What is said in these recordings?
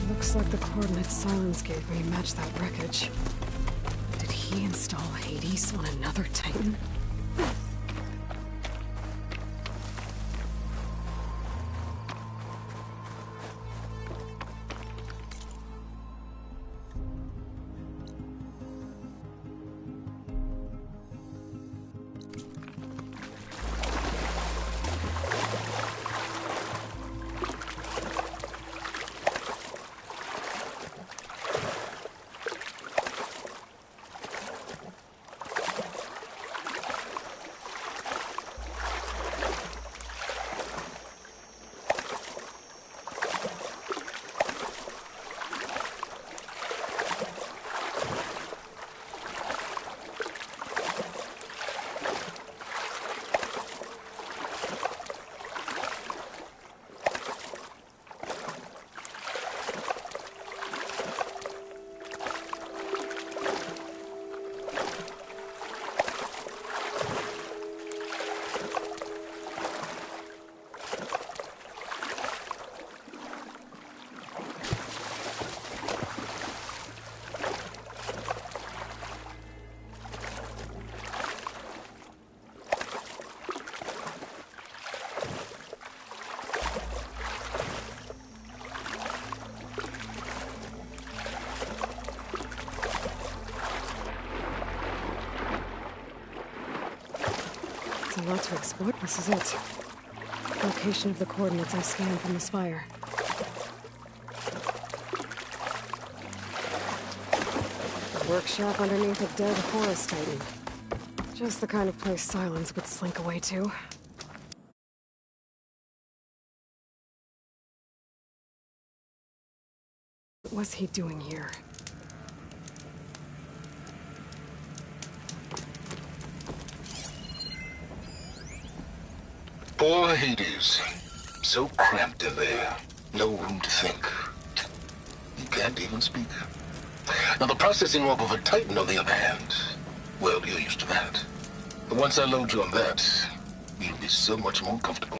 Looks like the coordinates Silence gave me match that wreckage. Did he install Hades on another Titan? A lot to explore. This is it. Location of the coordinates I scanned from the spire. A workshop underneath a dead forest titan. Just the kind of place Silence would slink away to. What was he doing here? Poor Hades. So cramped in there. No room to think. He can't even speak. Now the processing orb of a Titan, on the other hand, well, you're used to that. But once I load you on that, you'll be so much more comfortable.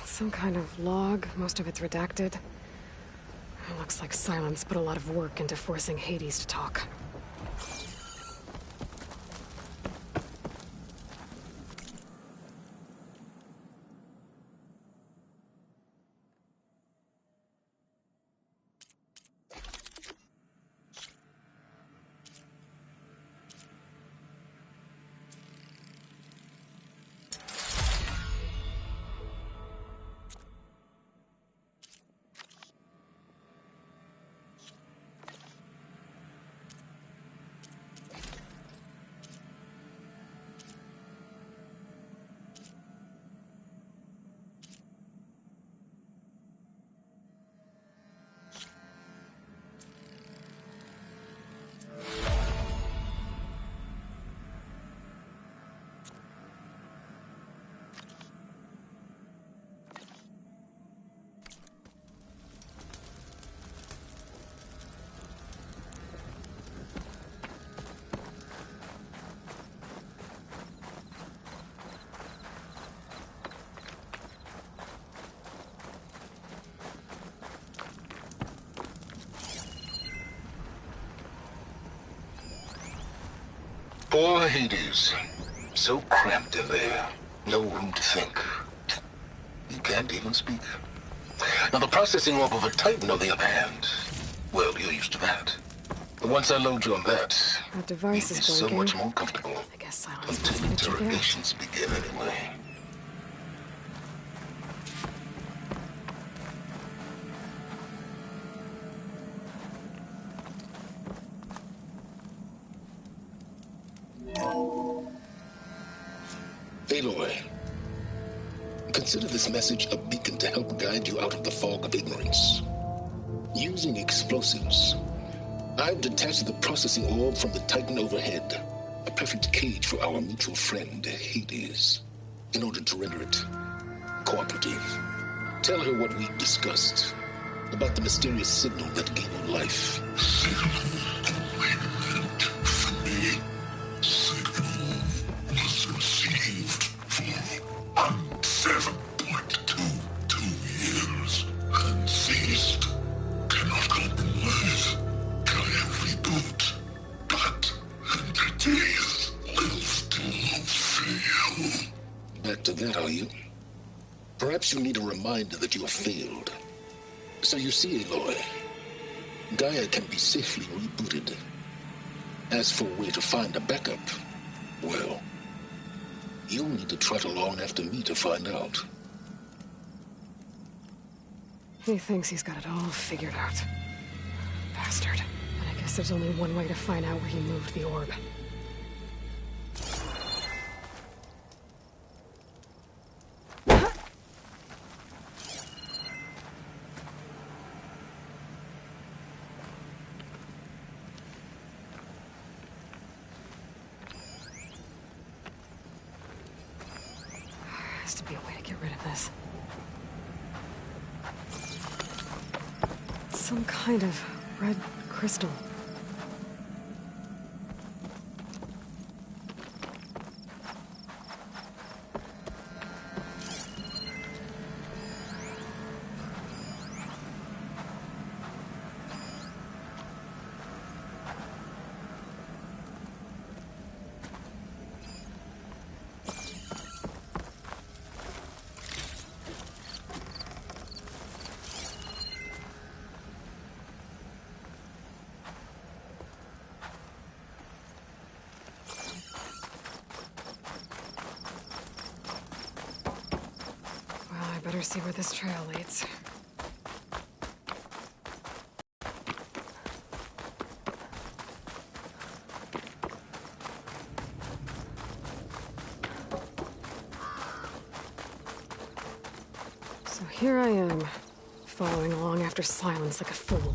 Some kind of log. Most of it's redacted. It looks like Silence put a lot of work into forcing Hades to talk. Poor Hades. So cramped in there. No room to think. He can't even speak. Now, the processing orb of a Titan, on the other hand, well, you're used to that. Once I load you on that, That device you'll be is so blinking. much more comfortable. I guess Silence wants Until me to check it out. interrogations begin, anyway. Aloy, consider this message a beacon to help guide you out of the fog of ignorance. Using explosives, I've detached the processing orb from the Titan overhead, a perfect cage for our mutual friend, Hades, in order to render it cooperative. Tell her what we discussed about the mysterious signal that gave you life. Signal only meant for me. Signal was received for 7.22 years and ceased. Cannot compromise. Can reboot. But entities will still fail. Back to that, are you? Perhaps you need a reminder that you have failed. So you see, Aloy, Gaia can be safely rebooted. As for where to find a backup, well, you'll need to trot along after me to find out. He thinks he's got it all figured out. Bastard. And I guess there's only one way to find out where he moved the orb. Has to be a way to get rid of this. It's some kind of red crystal. Better see where this trail leads. So here I am, following along after Silence like a fool.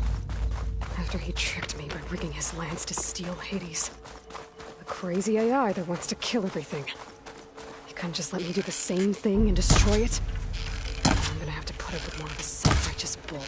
After he tricked me by rigging his lance to steal Hades. A crazy AI that wants to kill everything. He couldn't just let me do the same thing and destroy it? I'm gonna have to put up with more of his self-righteous bull.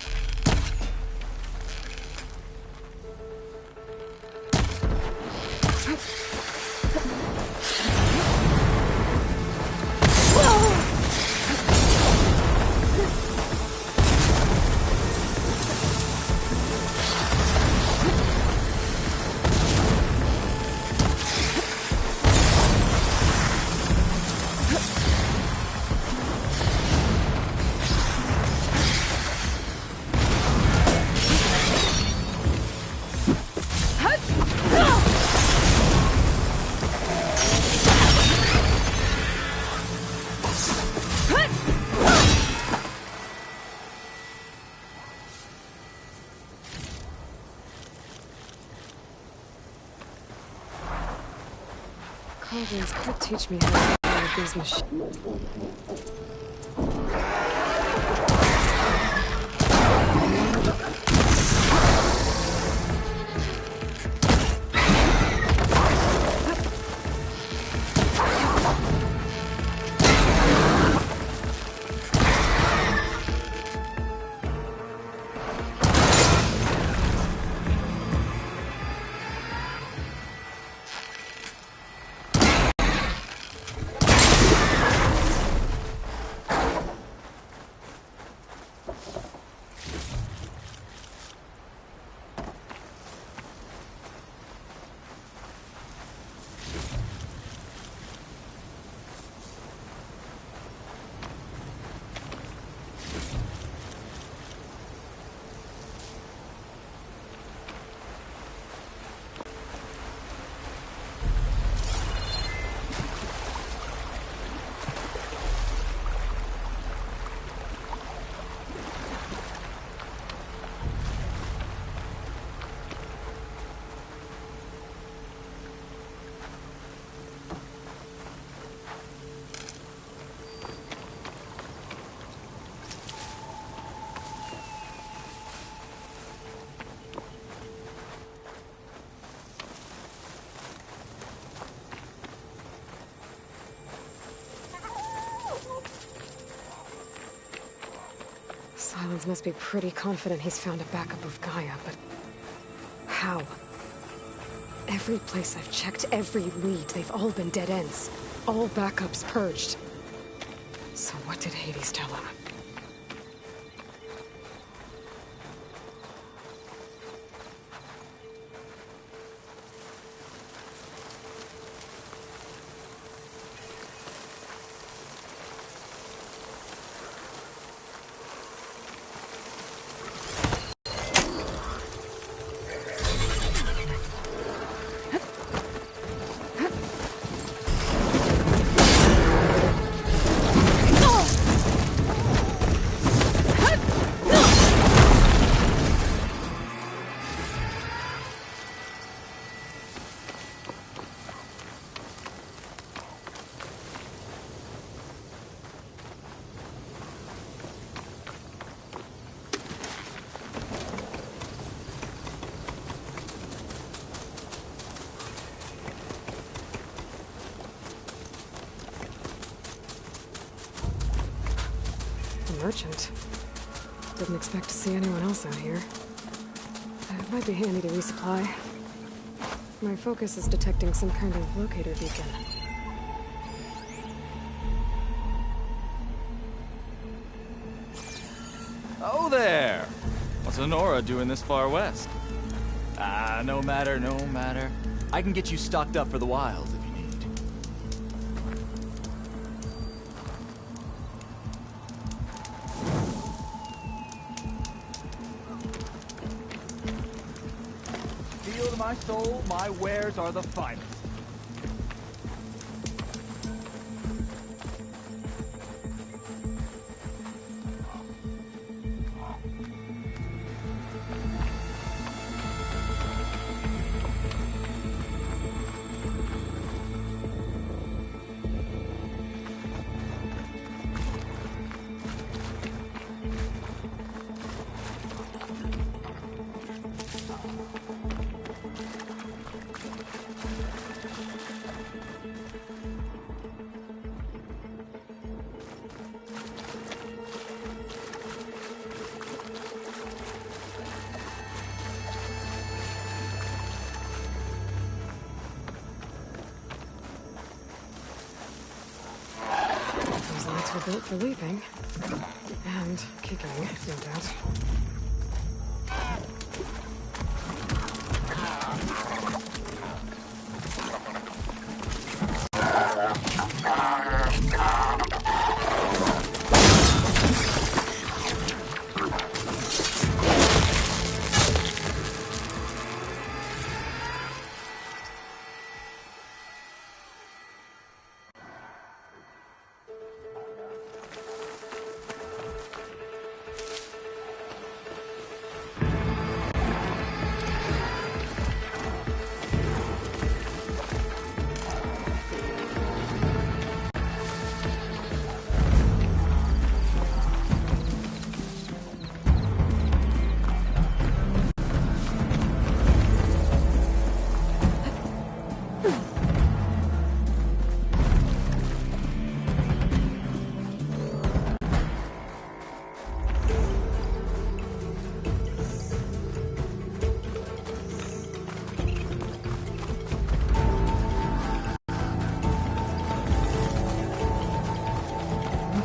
Programs could teach me how to operate these machines. Silence must be pretty confident he's found a backup of Gaia, but how? Every place I've checked, every lead, they've all been dead ends. All backups purged. So what did Hades tell him? Merchant. Didn't expect to see anyone else out here. It might be handy to resupply. My focus is detecting some kind of locator beacon. Oh there! What's Honora doing this far west? Ah, no matter, no matter. I can get you stocked up for the wilds if you need. Feel to my soul, my wares are the finest. Those lights were built for leaping. And kicking, no doubt.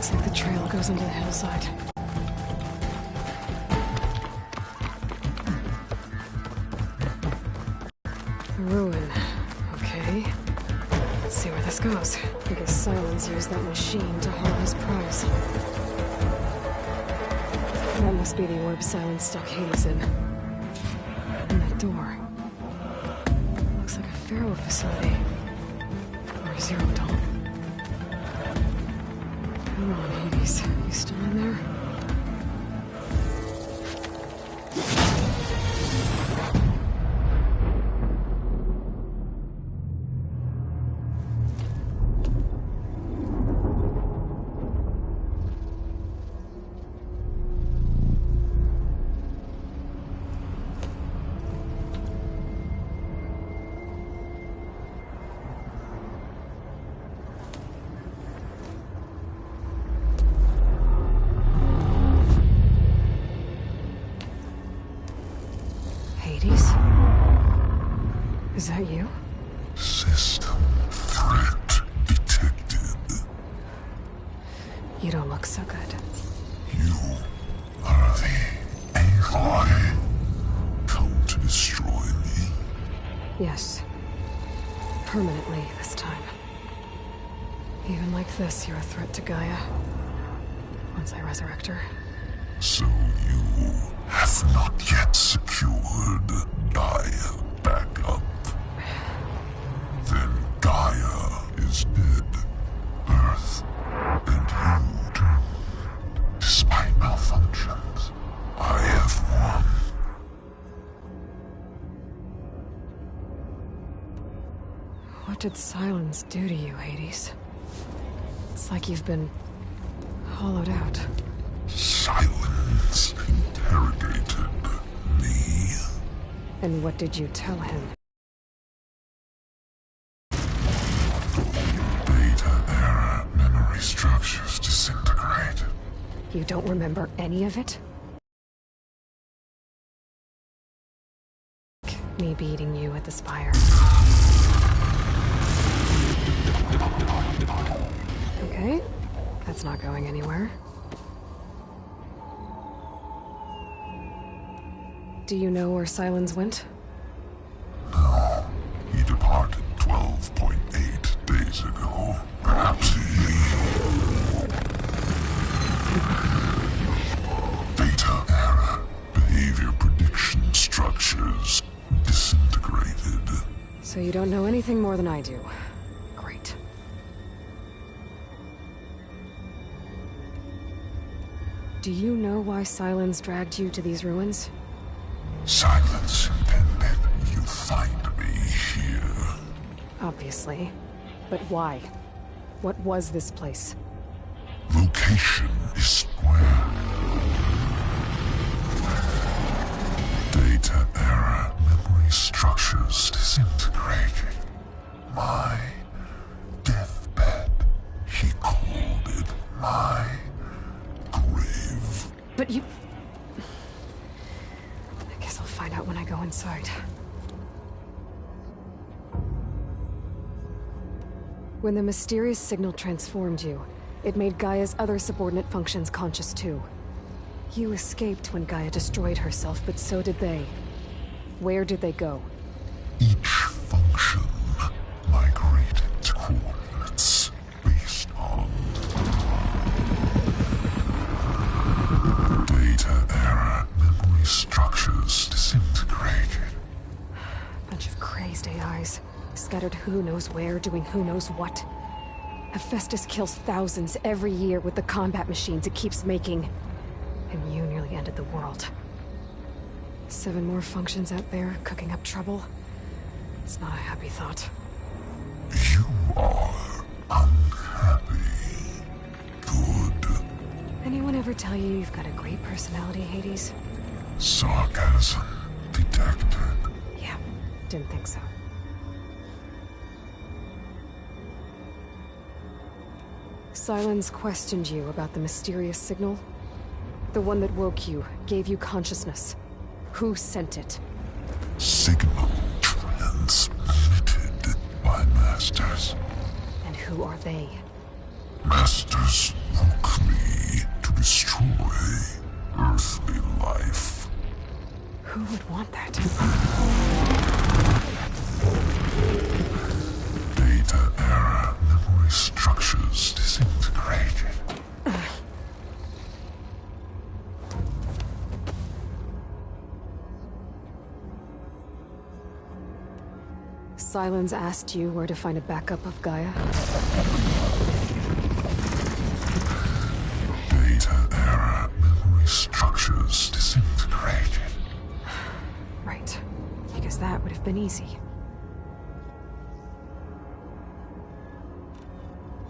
Looks like the trail goes into the hillside. A ruin. Okay. Let's see where this goes. I guess Silence used that machine to haul his prize. That must be the orb Silence stuck Hades in. And that door. Looks like a Pharaoh facility. Or a Zero Dawn. Come on, Hades. You still in there? Hades? Is that you? System threat detected. You don't look so good. You are the AI come to destroy me. Yes. Permanently this time. Even like this, you're a threat to Gaia. Once I resurrect her. So you have not yet secured Gaia back up. Then Gaia is dead. Earth and you doomed. Despite malfunctions, I have won. What did Silence do to you, Hades? It's like you've been hollowed out. Silence interrogated me. And what did you tell him? Beta era memory structures disintegrated. You don't remember any of it? Me beating you at the spire. Okay, that's not going anywhere. Do you know where Silence went? No, he departed 12.8 days ago. Perhaps he... Beta era behavior prediction structures disintegrated. So you don't know anything more than I do. Great. Do you know why Silence dragged you to these ruins? Silence intended you find me here. Obviously. But why? What was this place? Location is square. Data era memory structures disintegrated. My deathbed. He called it my grave. But you... I guess I'll find out when I go inside. When the mysterious signal transformed you, it made Gaia's other subordinate functions conscious too. You escaped when Gaia destroyed herself, but so did they. Where did they go? Each function migrated to coordinates based on data era memory structures disintegrated. Bunch of crazed AIs, scattered who knows where, doing who knows what. Hephaestus kills thousands every year with the combat machines it keeps making. And you nearly ended the world. 7 more functions out there, cooking up trouble. It's not a happy thought. You are unhappy. Good. Anyone ever tell you you've got a great personality, Hades? Sarcasm detected. Yeah, didn't think so. Silence questioned you about the mysterious signal. The one that woke you, gave you consciousness. Who sent it? Signal transmitted by masters. And who are they? Masters who Silence asked you where to find a backup of Gaia? Data error. Memory structures disintegrated. Right. Because that would have been easy.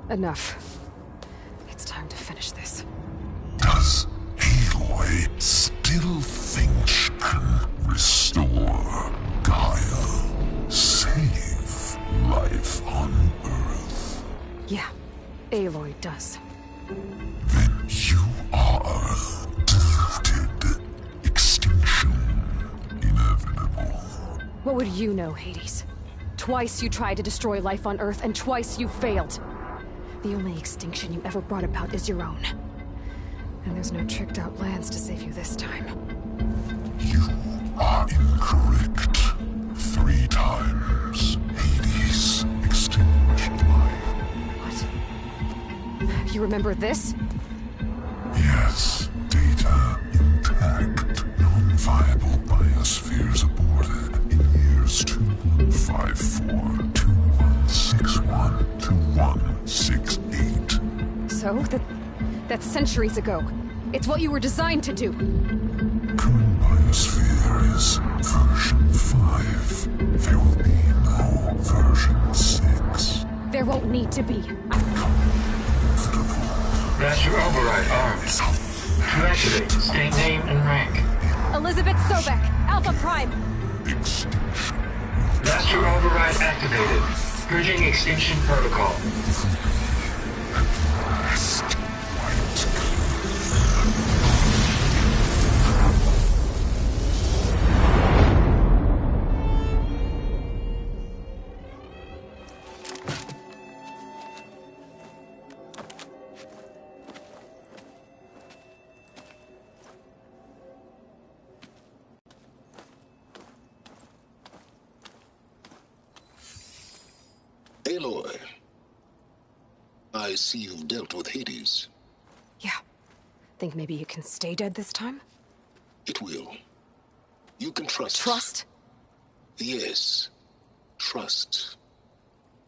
Enough. It's time to finish this. Does Aloy still think she can restore Gaia? Save life on Earth? Yeah, Aloy does. Then you are deluded. Extinction inevitable. What would you know, Hades? Twice you tried to destroy life on Earth, and twice you failed. The only extinction you ever brought about is your own. And there's no tricked-out plans to save you this time. You are incorrect. 3 times. Hades extinguished life. What? You remember this? Yes. Data intact. Non-viable biospheres aborted in years 2154, 2161, 2168. So, that's centuries ago. It's what you were designed to do. Current biosphere is version 5. There will be no version 6. There won't need to be. Master override armed. To activate, state name and rank. Elizabeth Sobek, Alpha Prime. Extinction. Master override activated. Bridging extinction protocol. Last white. Aloy, I see you've dealt with Hades. Yeah. Think maybe you can stay dead this time? It will. You can trust. Trust? Yes. Trust.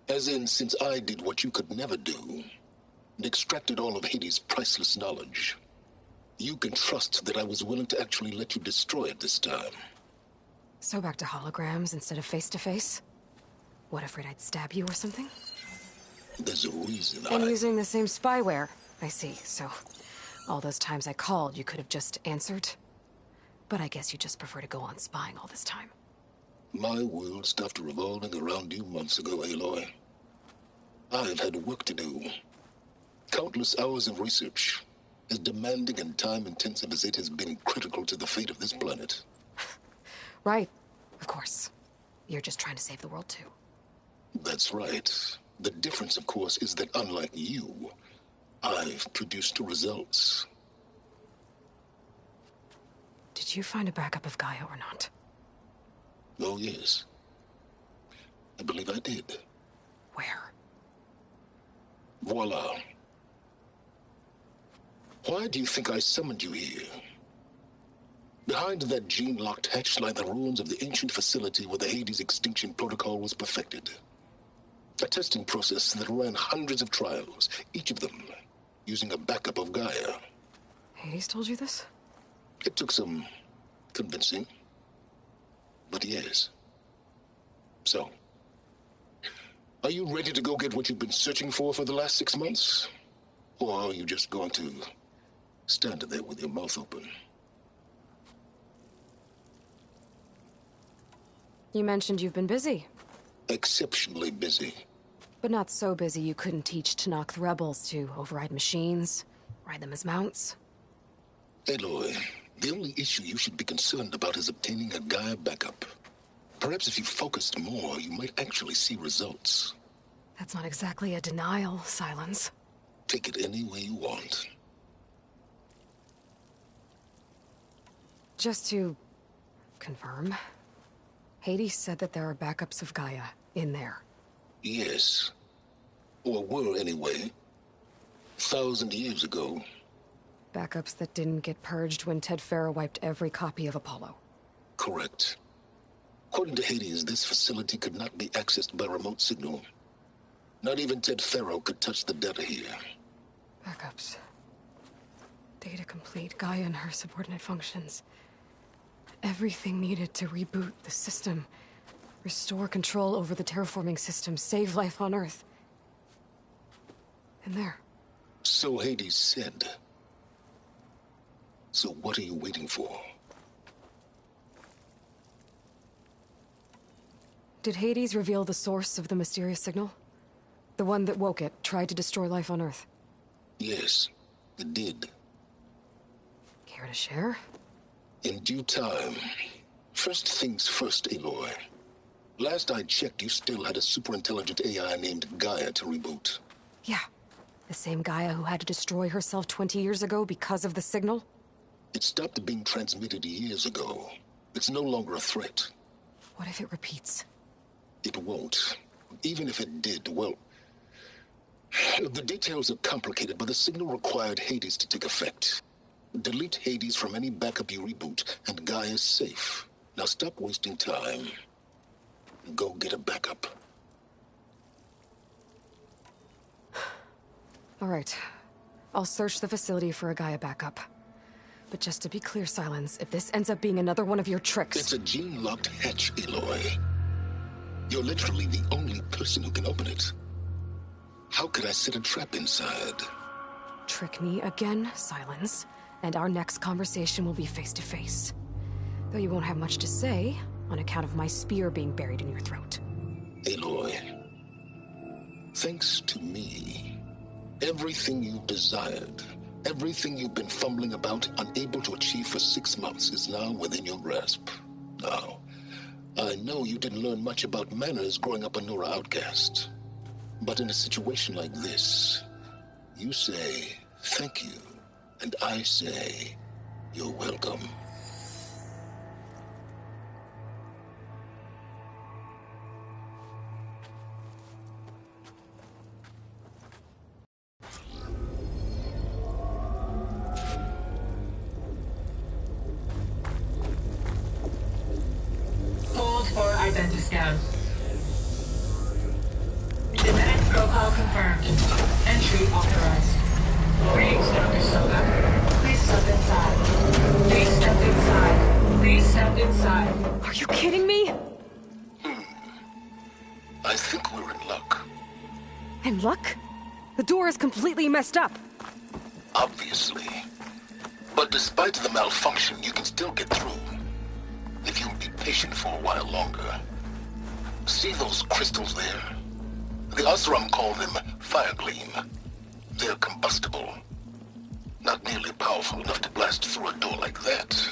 As in, since I did what you could never do, and extracted all of Hades' priceless knowledge, you can trust that I was willing to actually let you destroy it this time. So back to holograms instead of face-to-face? What, afraid I'd stab you or something? There's a reason And using the same spyware. I see, so all those times I called, you could have just answered? But I guess you just prefer to go on spying all this time. My world stopped revolving around you months ago, Aloy. I've had work to do. Countless hours of research, as demanding and time-intensive as it has been critical to the fate of this planet. Right, of course. You're just trying to save the world, too. That's right. The difference, of course, is that unlike you, I've produced results. Did you find a backup of Gaia or not? Oh, yes. I believe I did. Where? Voila. Why do you think I summoned you here? Behind that gene-locked hatch lie the ruins of the ancient facility where the Hades extinction protocol was perfected. A testing process that ran hundreds of trials, each of them using a backup of Gaia. Hades told you this? It took some convincing, but yes. So, are you ready to go get what you've been searching for the last 6 months? Or are you just going to stand there with your mouth open? You mentioned you've been busy. Exceptionally busy. But not so busy you couldn't teach Tanakh the rebels to override machines, ride them as mounts. Aloy, the only issue you should be concerned about is obtaining a Gaia backup. Perhaps if you focused more, you might actually see results. That's not exactly a denial, Silence. Take it any way you want. Just to confirm, Hades said that there are backups of Gaia in there. Yes. Or were anyway. 1,000 years ago. Backups that didn't get purged when Ted Farah wiped every copy of Apollo. Correct. According to Hades, this facility could not be accessed by remote signal. Not even Ted Farrow could touch the data here. Backups. Data complete. Gaia and her subordinate functions. Everything needed to reboot the system. Restore control over the terraforming system. Save life on Earth. And there. So Hades said. So what are you waiting for? Did Hades reveal the source of the mysterious signal? The one that woke it, tried to destroy life on Earth? Yes, it did. Care to share? In due time. First things first, Aloy. Last I checked, you still had a superintelligent AI named Gaia to reboot. Yeah. The same Gaia who had to destroy herself 20 years ago because of the signal? It stopped being transmitted years ago. It's no longer a threat. What if it repeats? It won't. Even if it did, well... The details are complicated, but the signal required Hades to take effect. Delete Hades from any backup you reboot, and Gaia's safe. Now stop wasting time. Go get a backup. All right. I'll search the facility for a Gaia backup. But just to be clear, Silence, if this ends up being another one of your tricks... It's a gene-locked hatch, Aloy. You're literally the only person who can open it. How could I set a trap inside? Trick me again, Silence, and our next conversation will be face-to-face. Though you won't have much to say, on account of my spear being buried in your throat. Aloy, thanks to me, everything you've desired, everything you've been fumbling about, unable to achieve for 6 months, is now within your grasp. Now, I know you didn't learn much about manners growing up a Nora outcast. But in a situation like this, you say, thank you, and I say, you're welcome. Hold for identiscan. Genetic profile confirmed. Entry authorized. Greetings, Dr. Soka. Please step inside. Please step inside. Please step inside. Are you kidding me? I think we're in luck. In luck? The door is completely messed up. Obviously. But despite the malfunction, you can still get through. If you'll be patient for a while longer. See those crystals there? The Osram call them fire gleam. They're combustible. Not nearly powerful enough to blast through a door like that.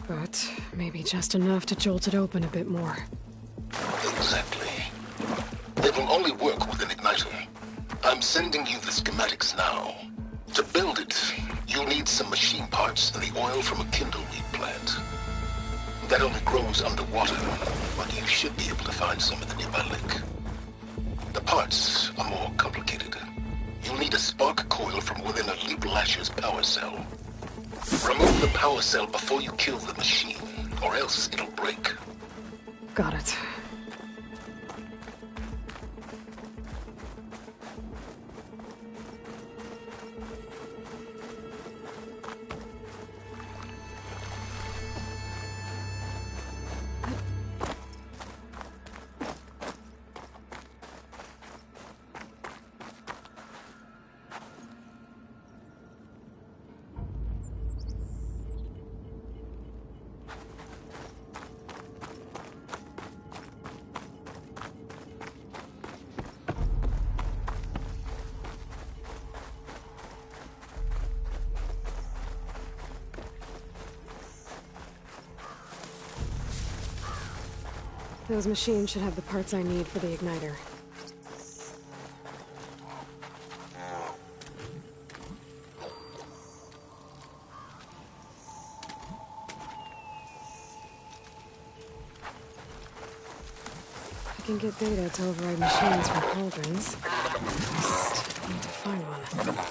But maybe just enough to jolt it open a bit more. Exactly. They will only work with an igniter. I'm sending you the schematics now. To build it, you'll need some machine parts and the oil from a kindleweed plant. That only grows underwater, but you should be able to find some in the nearby lake. The parts are more complicated. You'll need a spark coil from within a Leap Lasher's power cell. Remove the power cell before you kill the machine, or else it'll break. Got it. Those machines should have the parts I need for the igniter. I can get data to override machines from cauldrons. Just need to find one.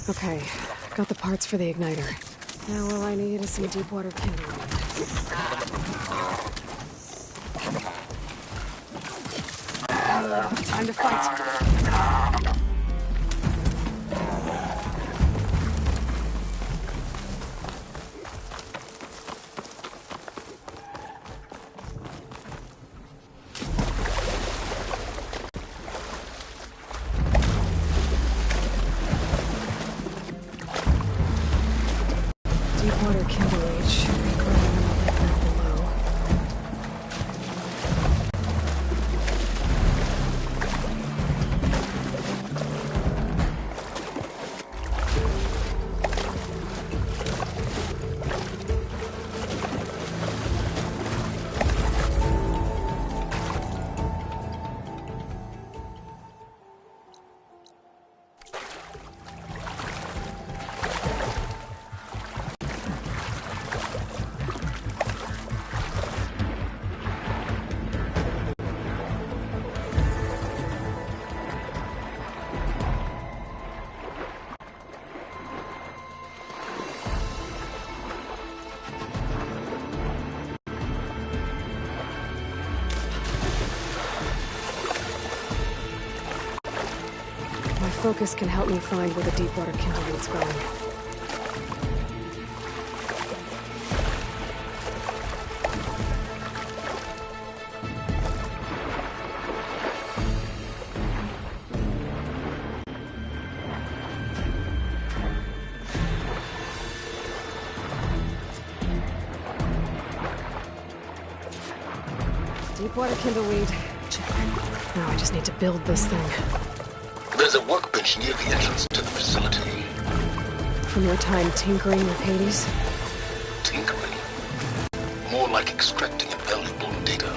Okay, got the parts for the igniter. Now all I need is some deep water kindling. Time to fight. Deepwater kindling should be growing in the liquid below. My focus can help me find where the deepwater kindling's growing. Deepwater kindleweed. Check. Now I just need to build this thing. There's a workbench near the entrance to the facility. From your time tinkering with Hades? Tinkering. More like extracting invaluable data.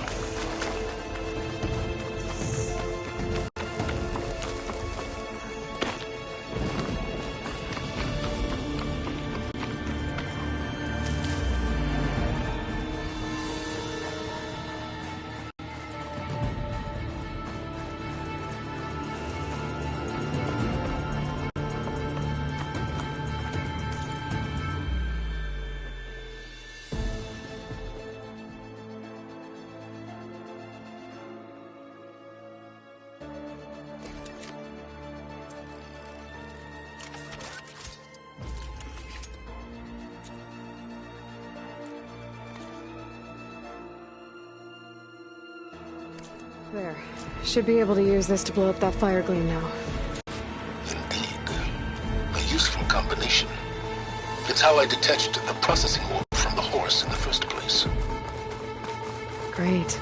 There. Should be able to use this to blow up that fire gleam now. Indeed. A useful combination. It's how I detached the processing orb from the horse in the first place. Great.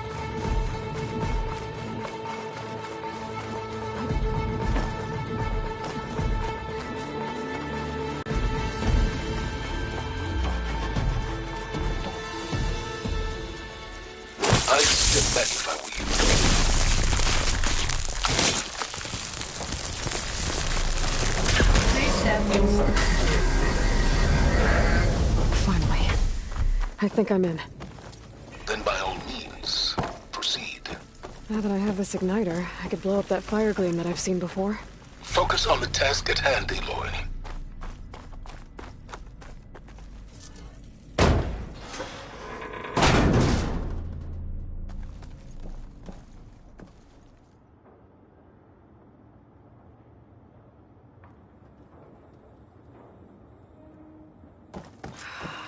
I'd step back if I were you. Please step inside. Finally. I think I'm in. Then by all means, proceed. Now that I have this igniter, I could blow up that fire gleam that I've seen before. Focus on the task at hand, Aloy.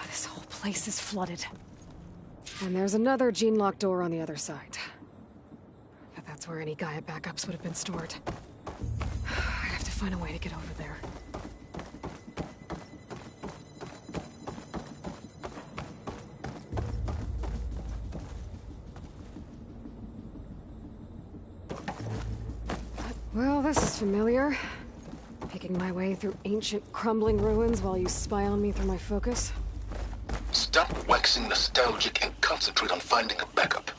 This whole place is flooded. And there's another gene-locked door on the other side. But that's where any Gaia backups would have been stored. I have to find a way to get over there. Well, this is familiar. Picking my way through ancient, crumbling ruins while you spy on me through my focus. Stop waxing nostalgic and concentrate on finding a backup.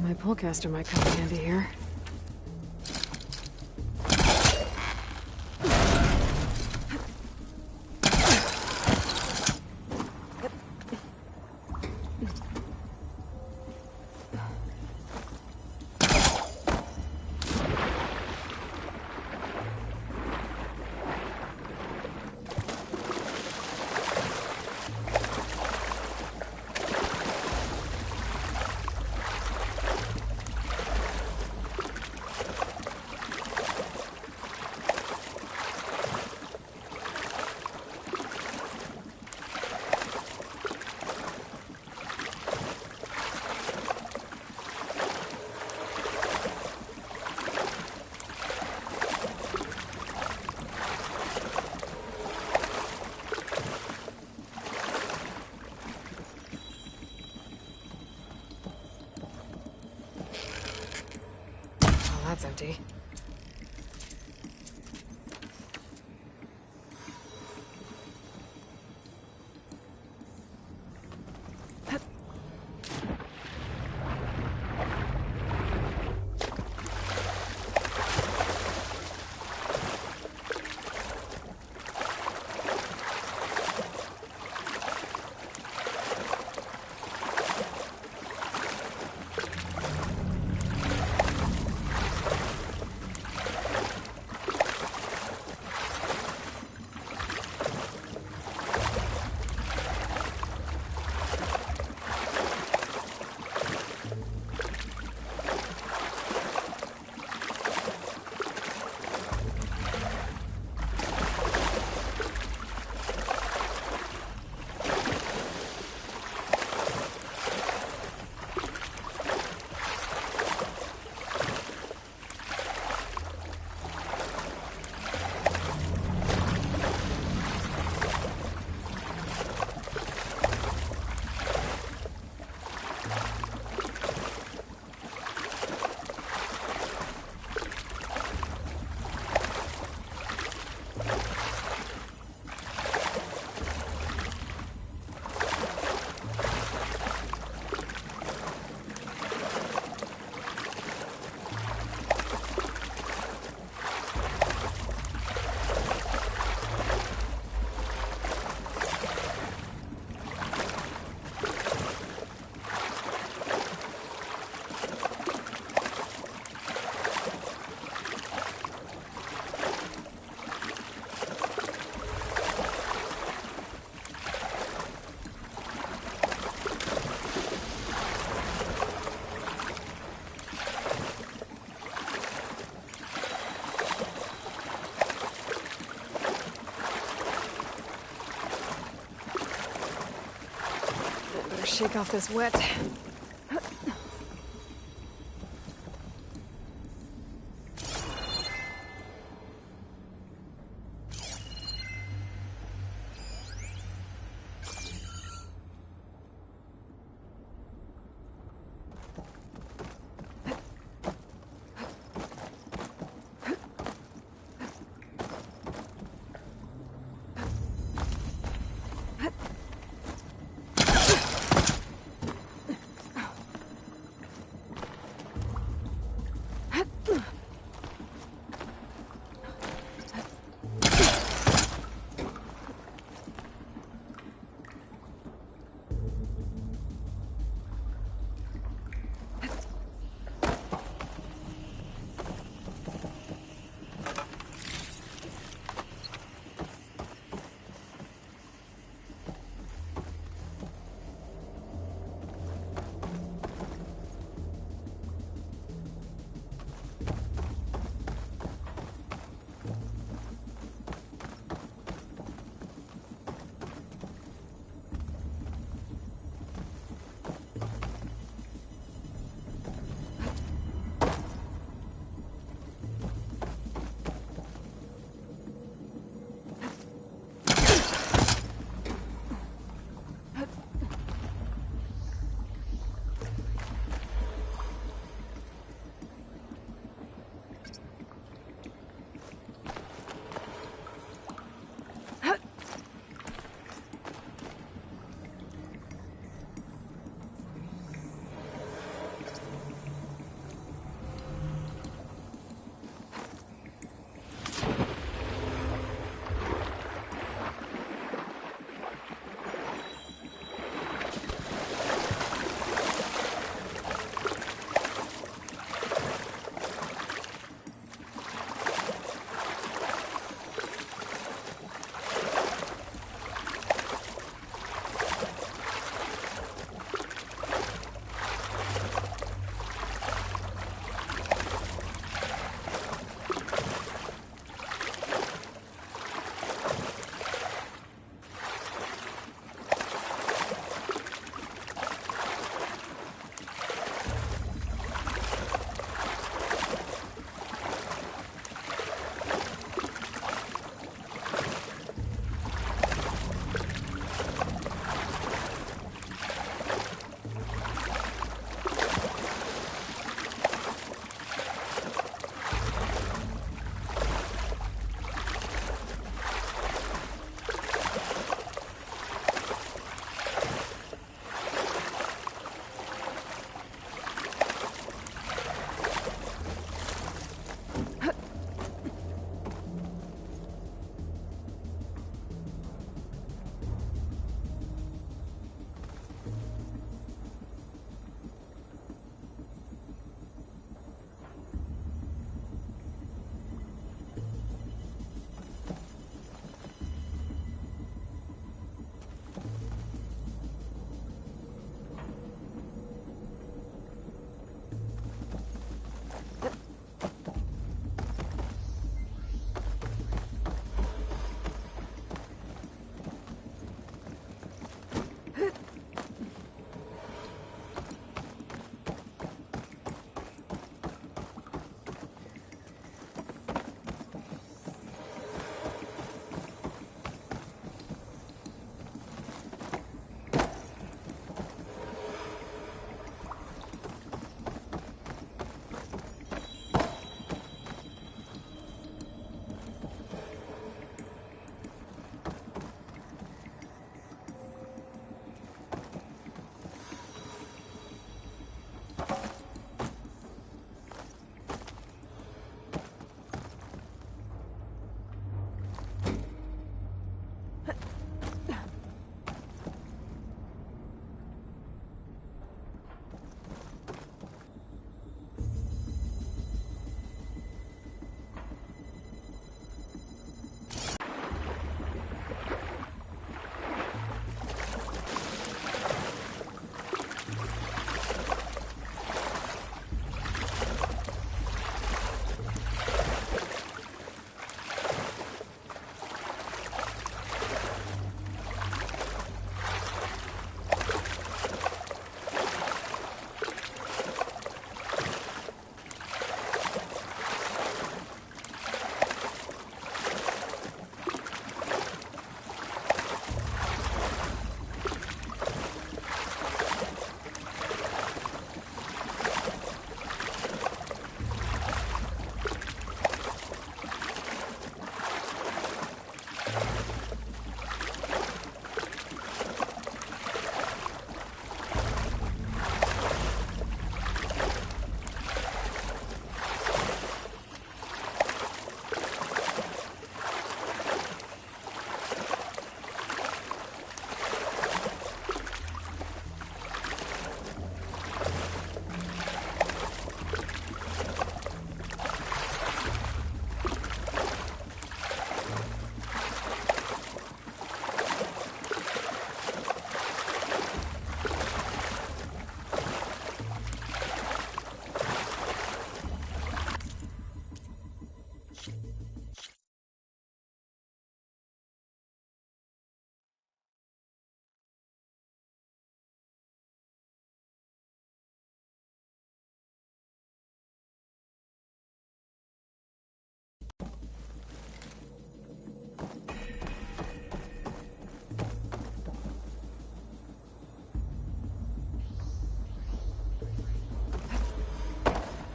My pullcaster might come in handy here. that's empty. Shake off this wet.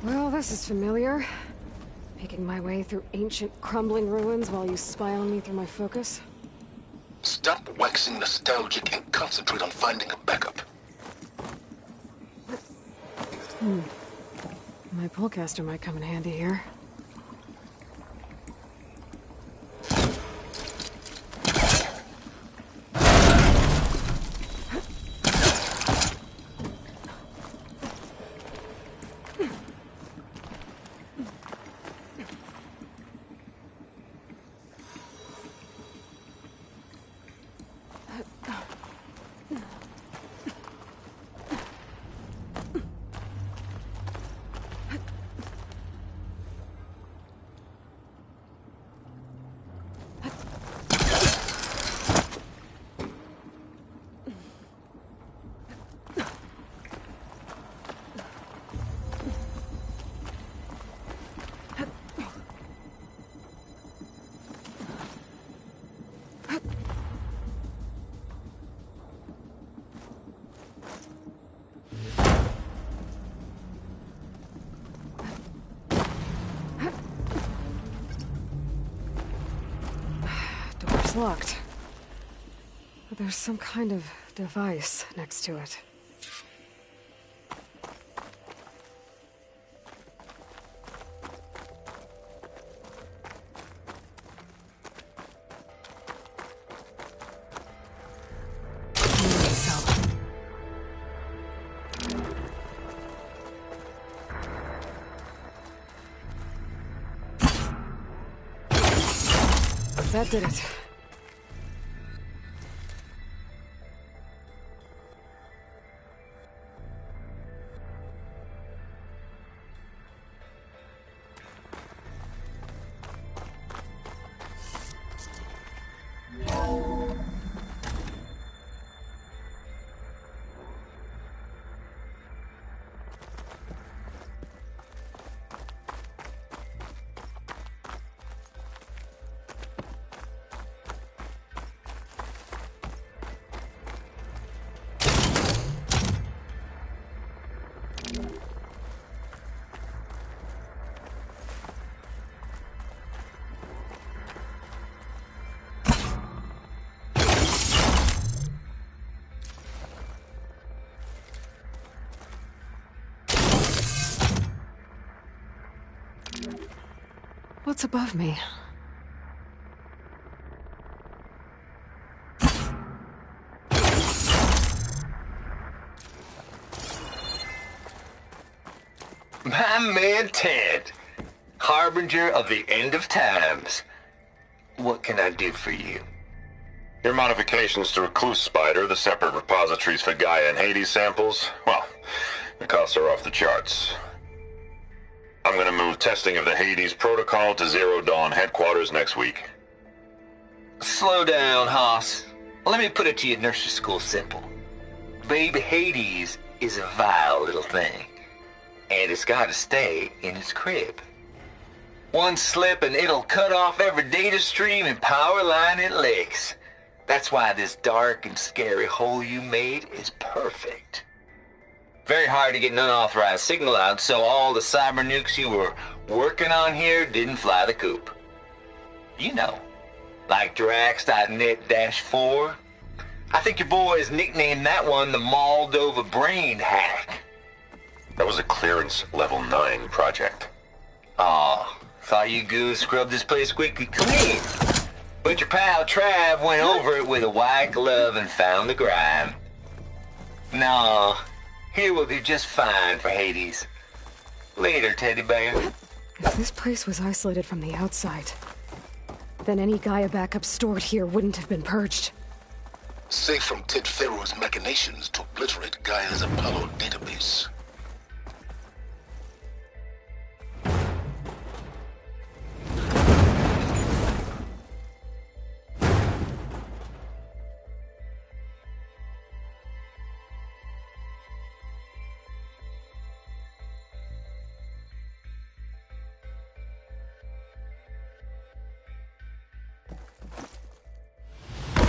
Well, this is familiar. Making my way through ancient, crumbling ruins while you spy on me through my focus. Stop waxing nostalgic and concentrate on finding a backup. My pullcaster might come in handy here. Door's locked. But there's some kind of device next to it. That did it. What's above me? My man Ted, harbinger of the end of times. What can I do for you? Your modifications to Recluse Spider, the separate repositories for Gaia and Hades samples, well, the costs are off the charts. I'm gonna move testing of the Hades protocol to Zero Dawn headquarters next week. Slow down, Hoss. Let me put it to you nursery school simple. Baby Hades is a vile little thing, and it's gotta stay in its crib. One slip and it'll cut off every data stream and power line it licks. That's why this dark and scary hole you made is perfect. Very hard to get an unauthorized signal out, so all the cyber nukes you were working on here didn't fly the coop. You know, like Drax.net-4. I think your boys nicknamed that one the Moldova Brain Hack. That was a clearance level 9 project. Aw, thought you goons scrubbed this place squeaky clean. But your pal Trav went over it with a white glove and found the grime. No, here will do just fine for Hades. Later, teddy bear. If this place was isolated from the outside, then any Gaia backup stored here wouldn't have been purged. Safe from Ted Pharaoh's machinations to obliterate Gaia's Apollo database.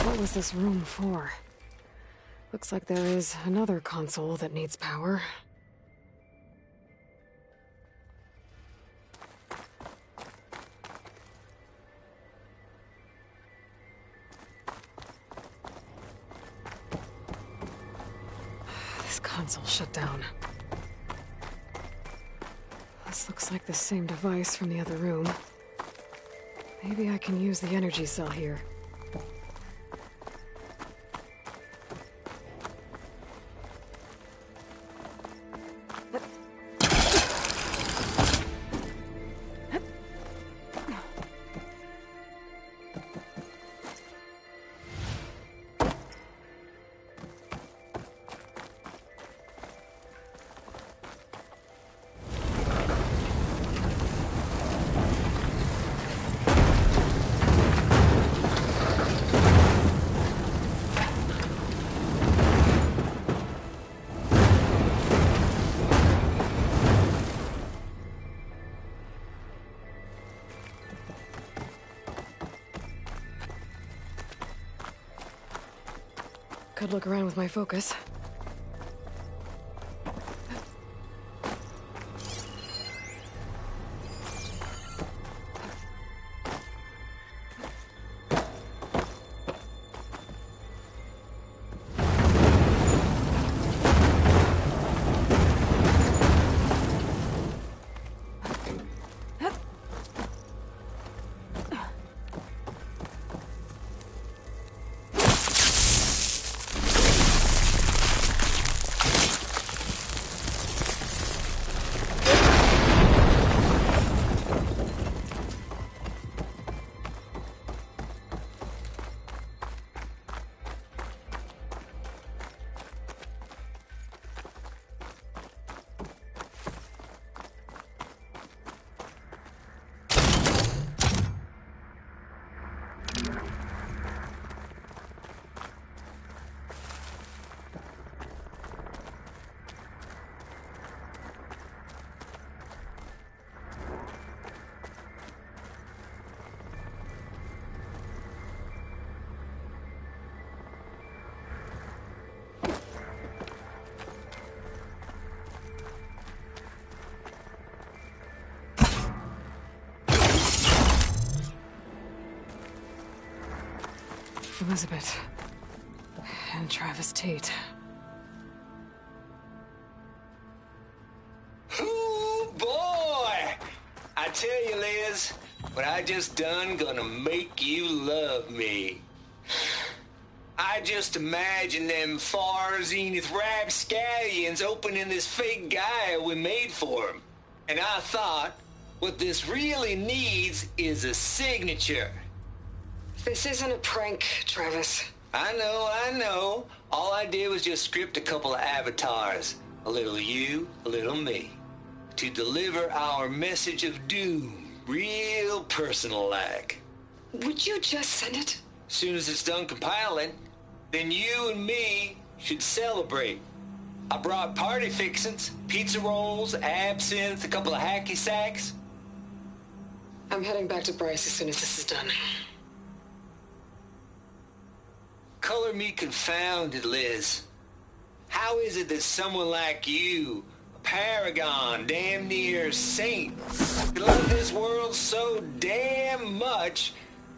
What was this room for? Looks like there is another console that needs power. console shut down. This looks like the same device from the other room. Maybe I can use the energy cell here. Could look around with my focus. Elizabeth. And Travis Tate. Ooh, boy! I tell you, Liz, what I just done gonna make you love me. I just imagine them far zenith rapscallions opening this fake guy we made for him. And I thought, what this really needs is a signature. This isn't a prank, Travis. I know. All I did was just script a couple of avatars. A little you, a little me. To deliver our message of doom, real personal-like. Would you just send it? Soon as it's done compiling, then you and me should celebrate. I brought party fixins, pizza rolls, absinthe, a couple of hacky sacks. I'm heading back to Bryce as soon as this is done. Color me confounded, Liz. How is it that someone like you, a paragon, damn near saint, could love this world so damn much,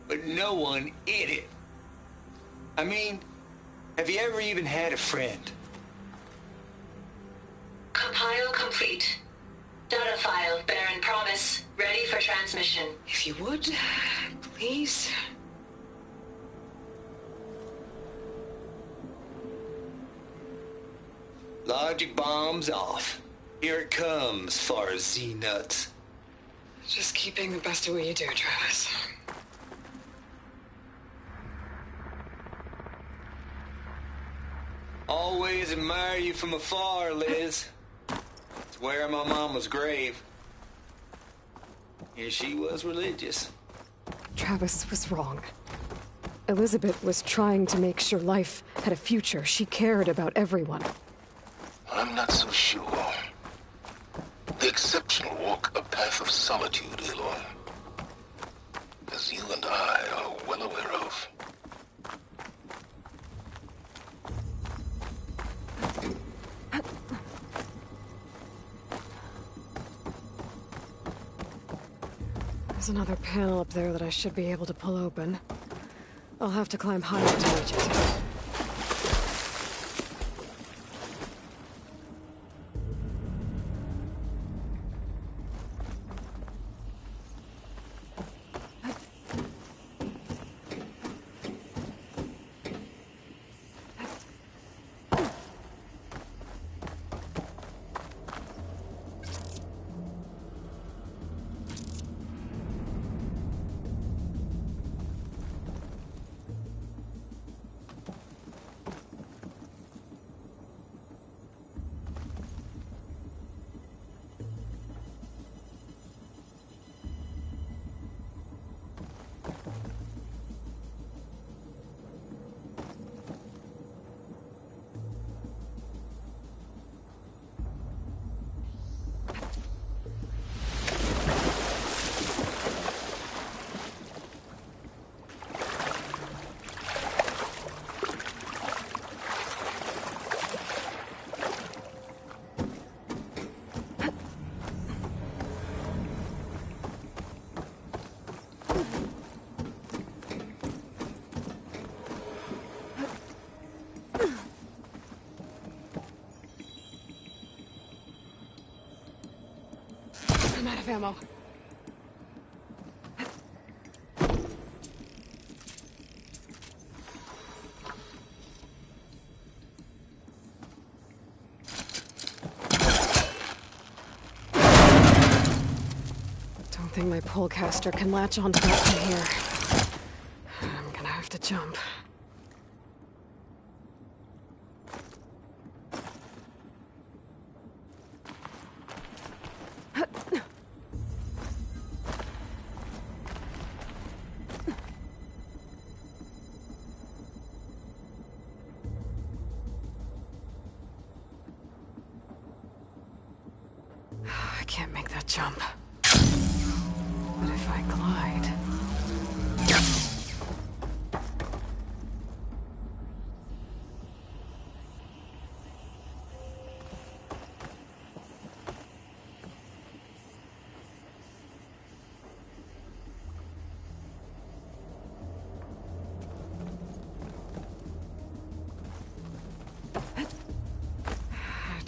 but no one in it? I mean, have you ever even had a friend? Compile complete. Data file, Baron Promise, ready for transmission. If you would, please. Logic bombs off. Here it comes, far Z-nuts. Just keep being the best at what you do, Travis. Always admire you from afar, Liz. It's where my mama's grave. And she was religious. Travis was wrong. Elizabeth was trying to make sure life had a future. She cared about everyone. I'm not so sure. The exceptional walk a path of solitude, Aloy. As you and I are well aware of. There's another panel up there that I should be able to pull open. I'll have to climb higher to reach it. I'm out of ammo. Don't think my pullcaster can latch onto that from here. I'm gonna have to jump. I can't make that jump. But if I glide...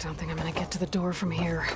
I don't think I'm gonna get to the door from here.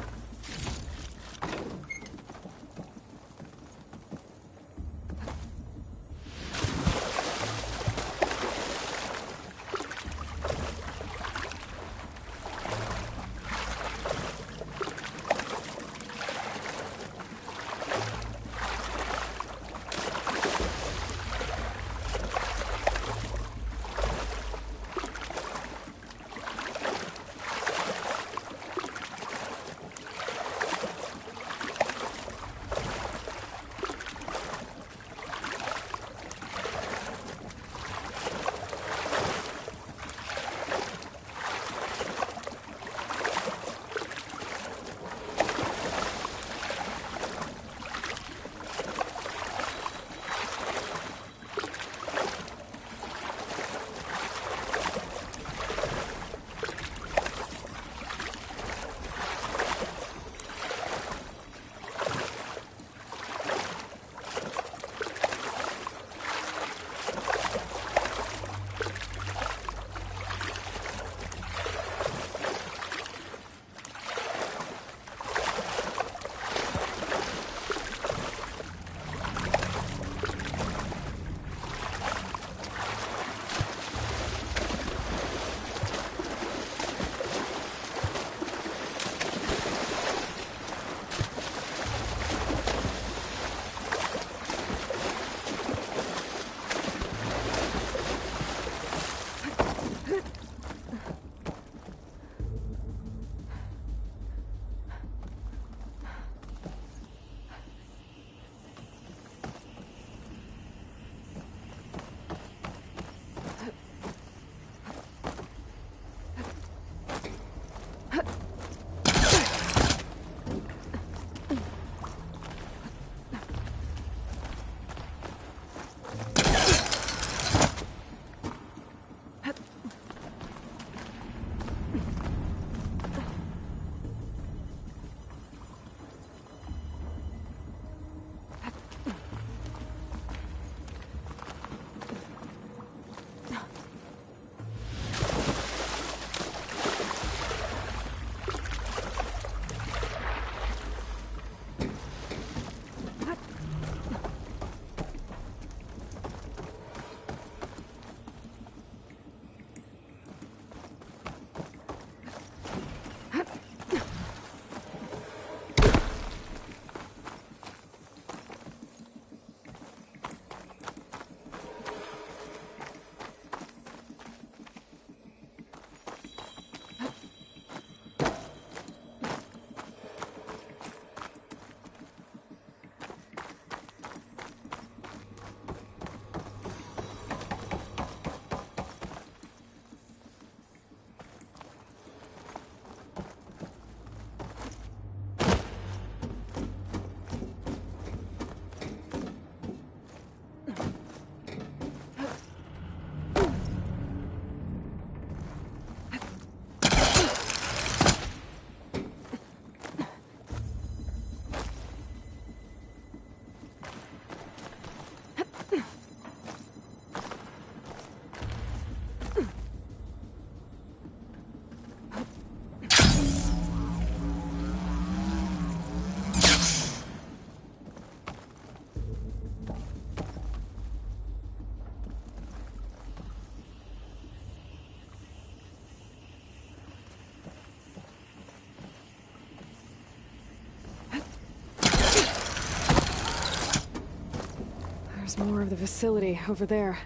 There's more of the facility over there.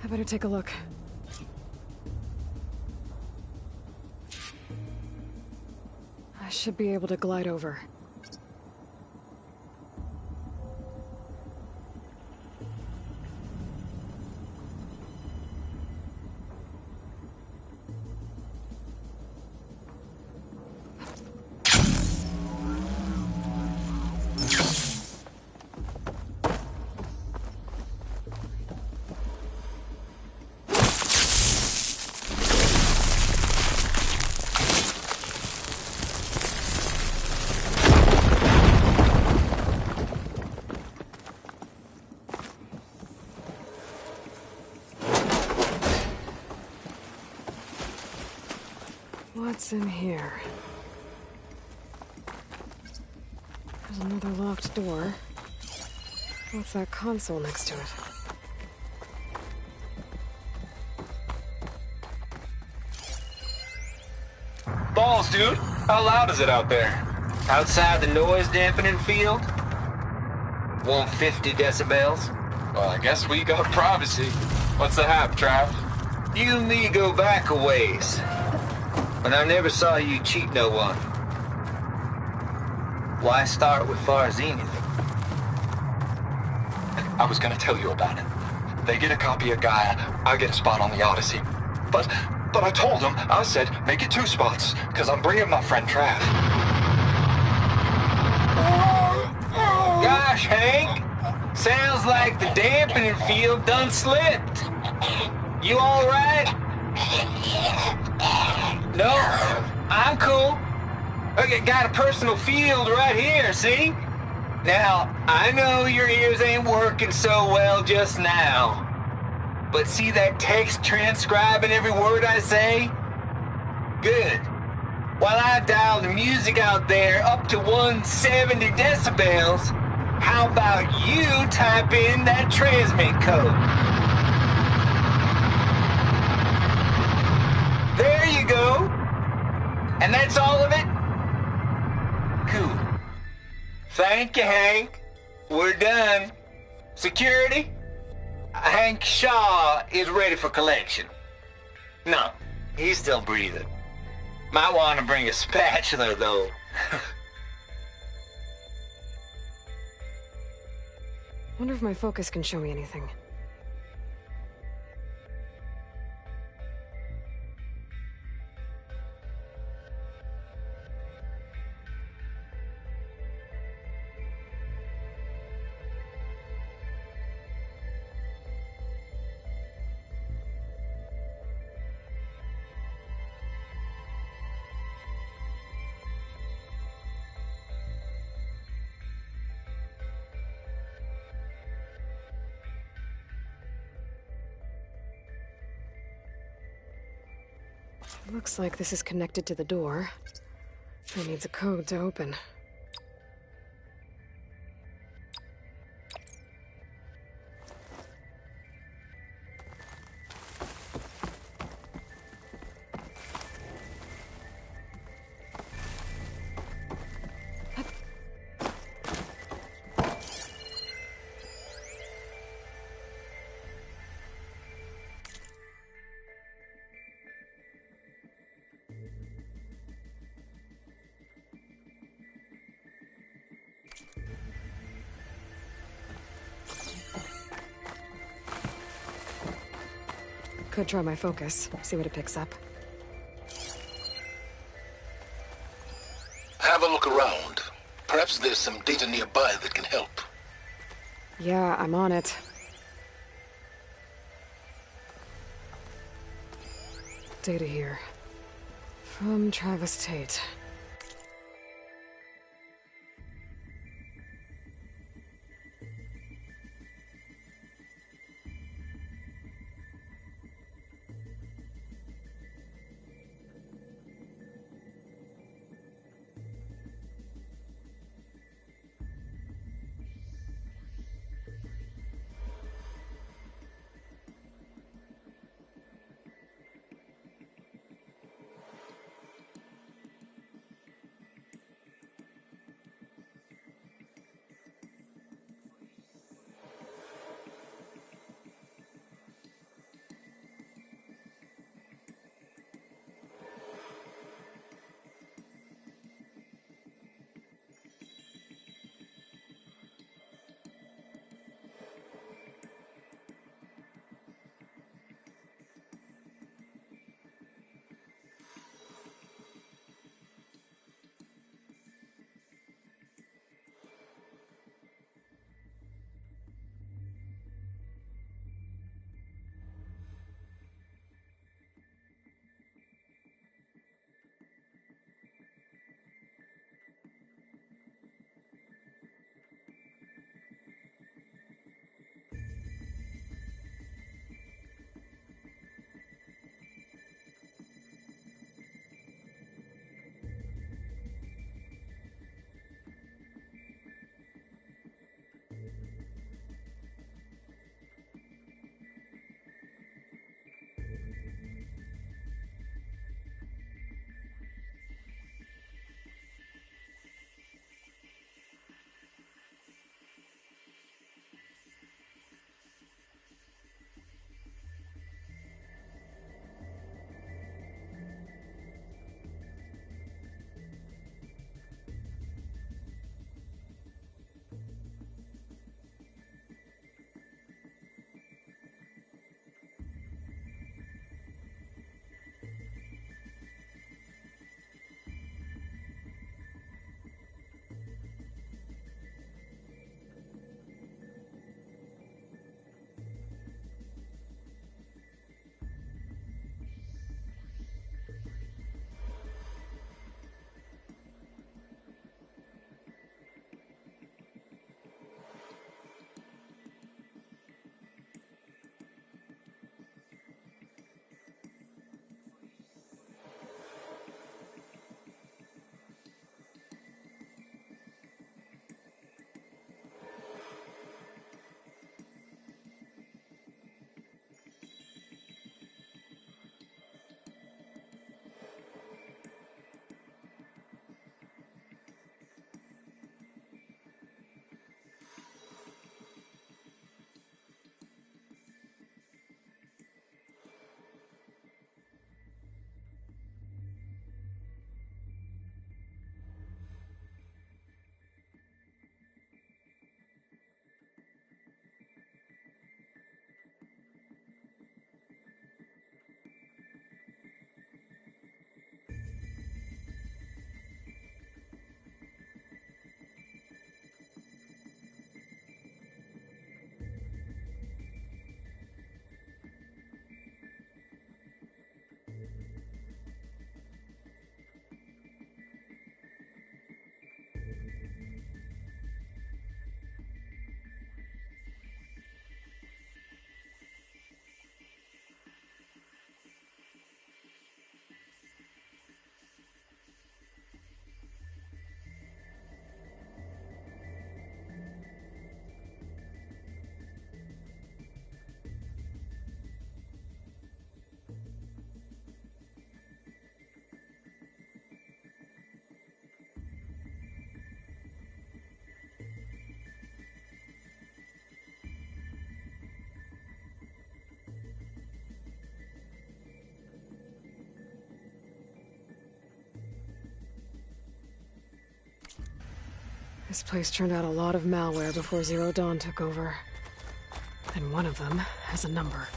I better take a look. I should be able to glide over. What's in here? There's another locked door. What's that console next to it? Balls, dude. How loud is it out there? Outside the noise dampening field? 150 decibels. Well, I guess we got privacy. What's the hap, Trav? You and me go back a ways. But I never saw you cheat no one. Why start with Farzini? I was gonna tell you about it. They get a copy of Gaia, I get a spot on the Odyssey. But I told them, I said, make it 2 spots, because I'm bringing my friend Trav. Gosh, Hank. Sounds like the dampening field done slipped. You all right? No, I'm cool. Okay, got a personal field right here, see? Now, I know your ears ain't working so well just now. But see that text transcribing every word I say? Good. While I dial the music out there up to 170 decibels, how about you type in that transmit code? There you go. And that's all of it? Cool. Thank you, Hank. We're done. Security? Hank Shaw is ready for collection. No, he's still breathing. Might want to bring a spatula, though. Wonder if my focus can show me anything. Looks like this is connected to the door. It needs a code to open. Could try my focus, see what it picks up. Have a look around. Perhaps there's some data nearby that can help. Yeah, I'm on it. Data here. From Travis Tate. This place turned out a lot of malware before Zero Dawn took over. And one of them has a number.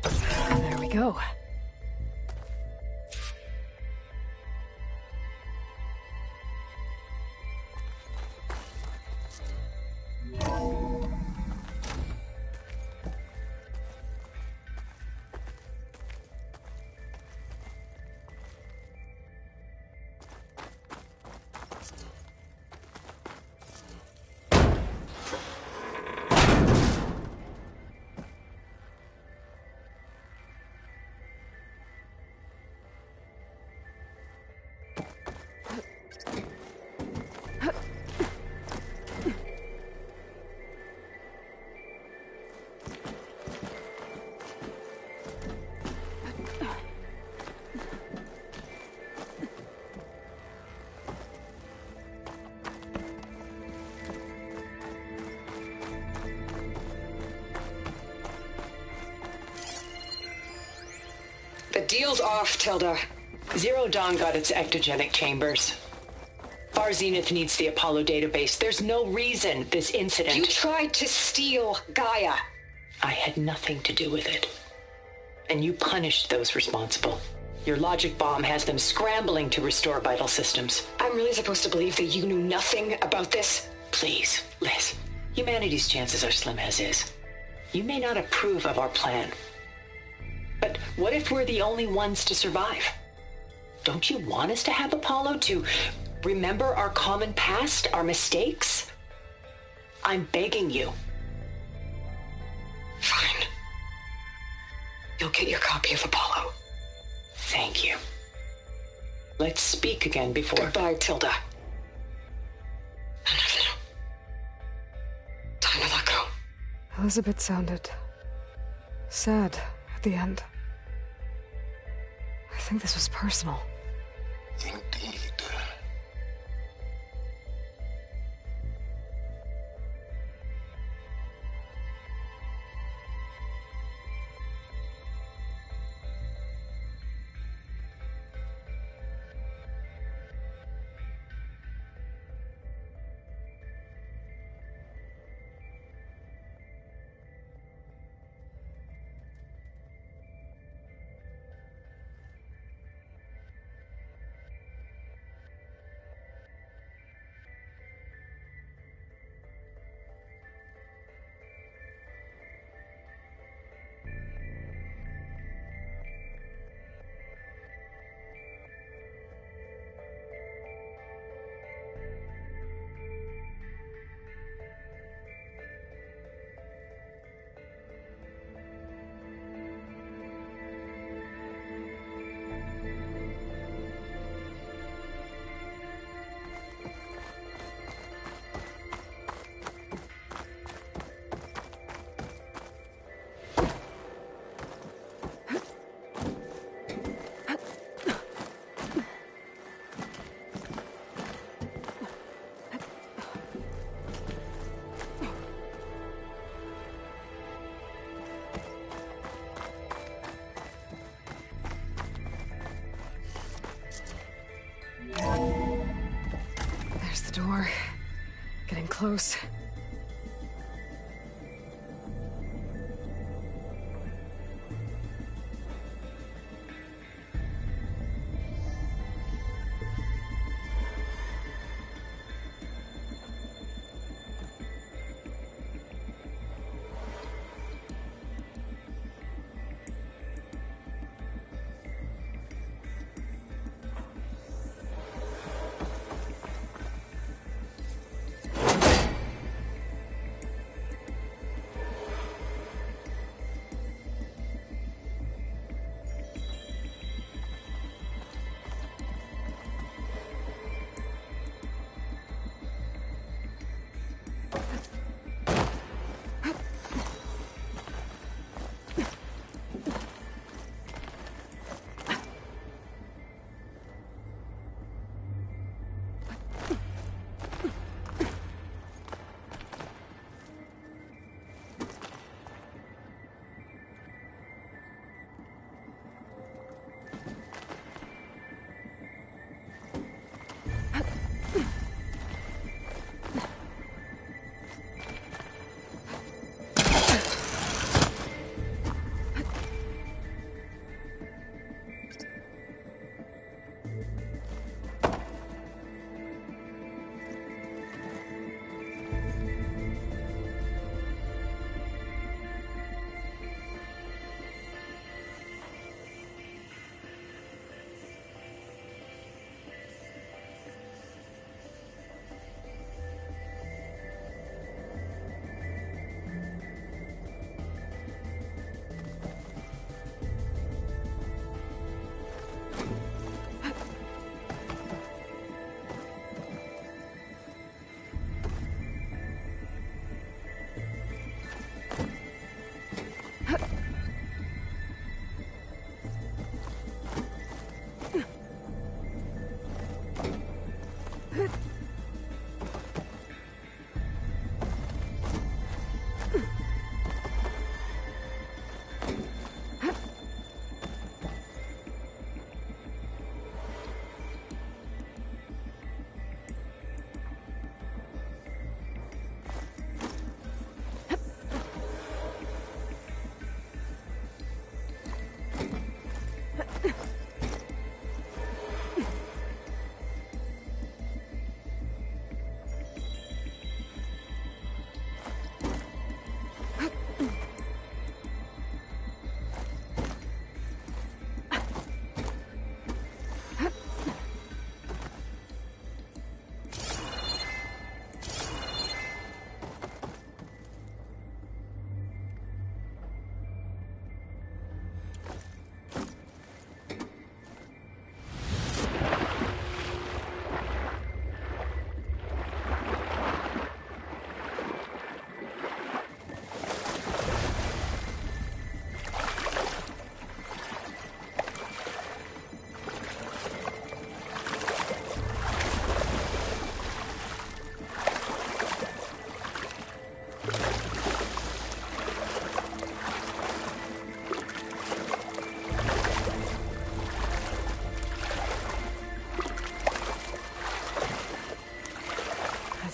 There we go. The deal's off, Tilda. Zero Dawn got its ectogenic chambers. Far Zenith needs the Apollo database. There's no reason this incident... You tried to steal Gaia. I had nothing to do with it. And you punished those responsible. Your logic bomb has them scrambling to restore vital systems. I'm really supposed to believe that you knew nothing about this? Please, Liz. Humanity's chances are slim as is. You may not approve of our plan. But what if we're the only ones to survive? Don't you want us to have Apollo to remember our common past, our mistakes? I'm begging you. Fine. You'll get your copy of Apollo. Thank you. Let's speak again before... Goodbye, Tilda. Time to let go. Elizabeth sounded sad at the end. I think this was personal. Indeed. There's the door. Getting close.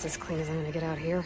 That's as clean as I'm gonna get out here.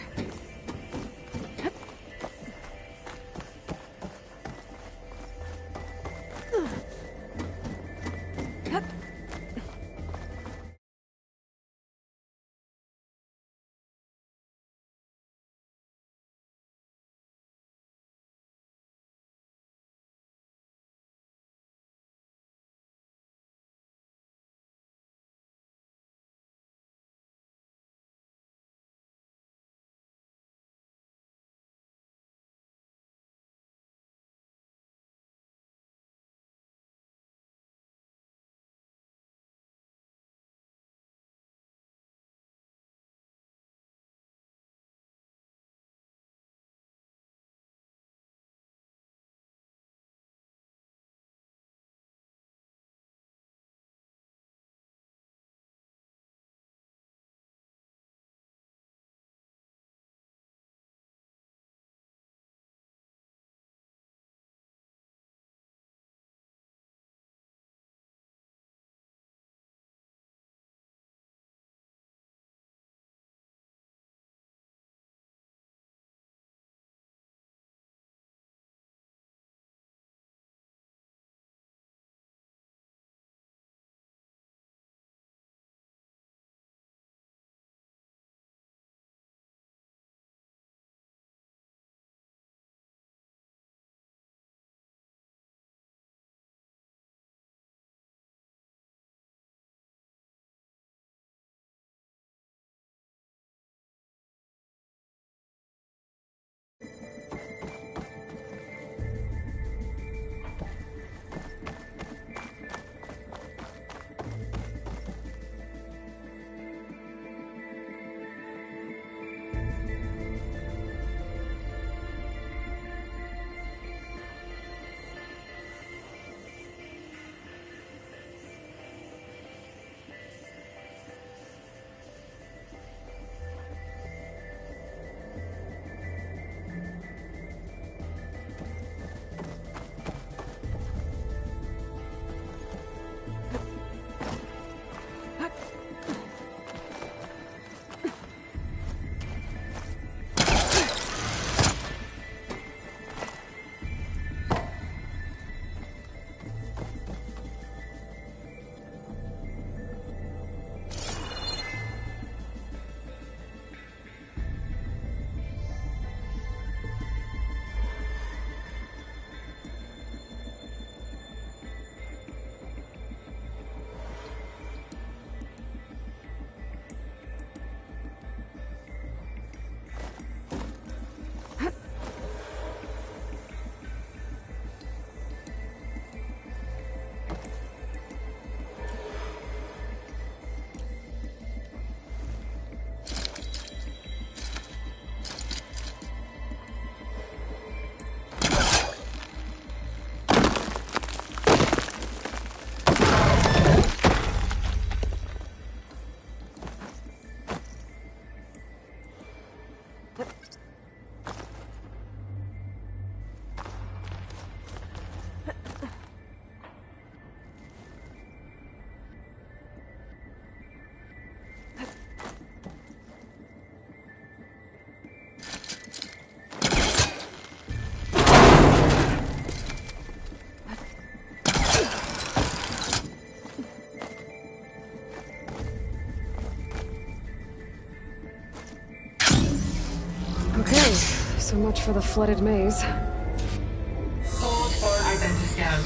Okay, so much for the flooded maze. Hold for identiscan.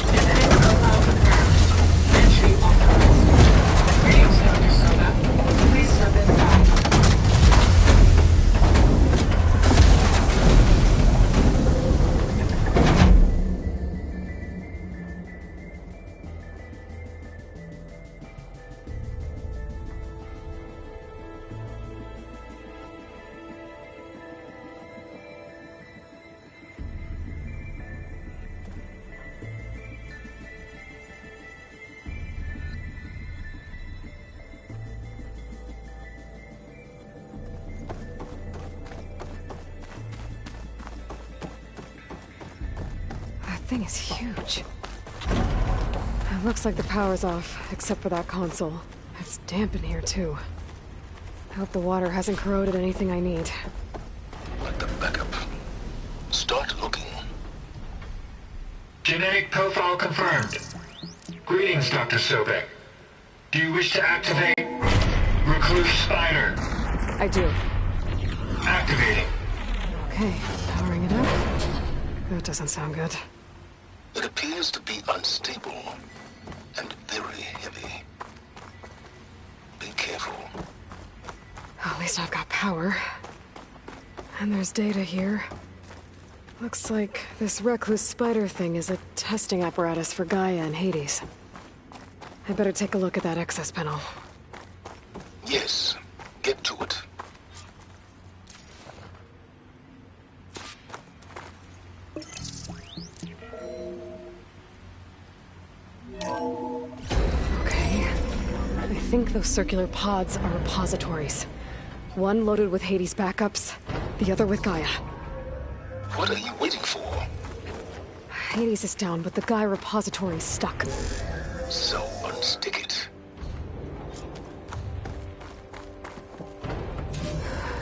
Identity profile confirmed. Entry authorized. Greetings, Dr. Soda. Please step inside. That thing is huge. It looks like the power's off, except for that console. It's damp in here, too. I hope the water hasn't corroded anything I need. Like the backup. Start looking. Genetic profile confirmed. Greetings, Dr. Sobek. Do you wish to activate Recluse Spider? I do. Activating. Okay, powering it up. That doesn't sound good. It appears to be unstable and very heavy. Be careful. At least I've got power. And there's data here. Looks like this Recluse Spider thing is a testing apparatus for Gaia and Hades. I better take a look at that access panel. Yes, get to it. Okay. I think those circular pods are repositories. One loaded with Hades backups, the other with Gaia. What are you waiting for? Hades is down, but the Gaia repository's stuck. So unstick it.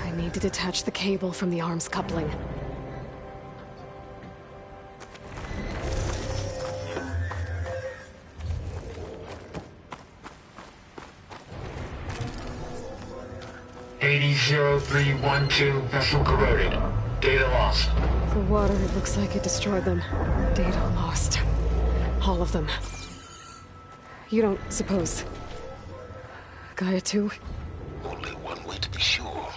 I need to detach the cable from the arms coupling. Hades 0312 vessel corroded. Data lost. The water, it looks like it destroyed them. Data lost. All of them. You don't suppose... Gaia too? Only one way to be sure.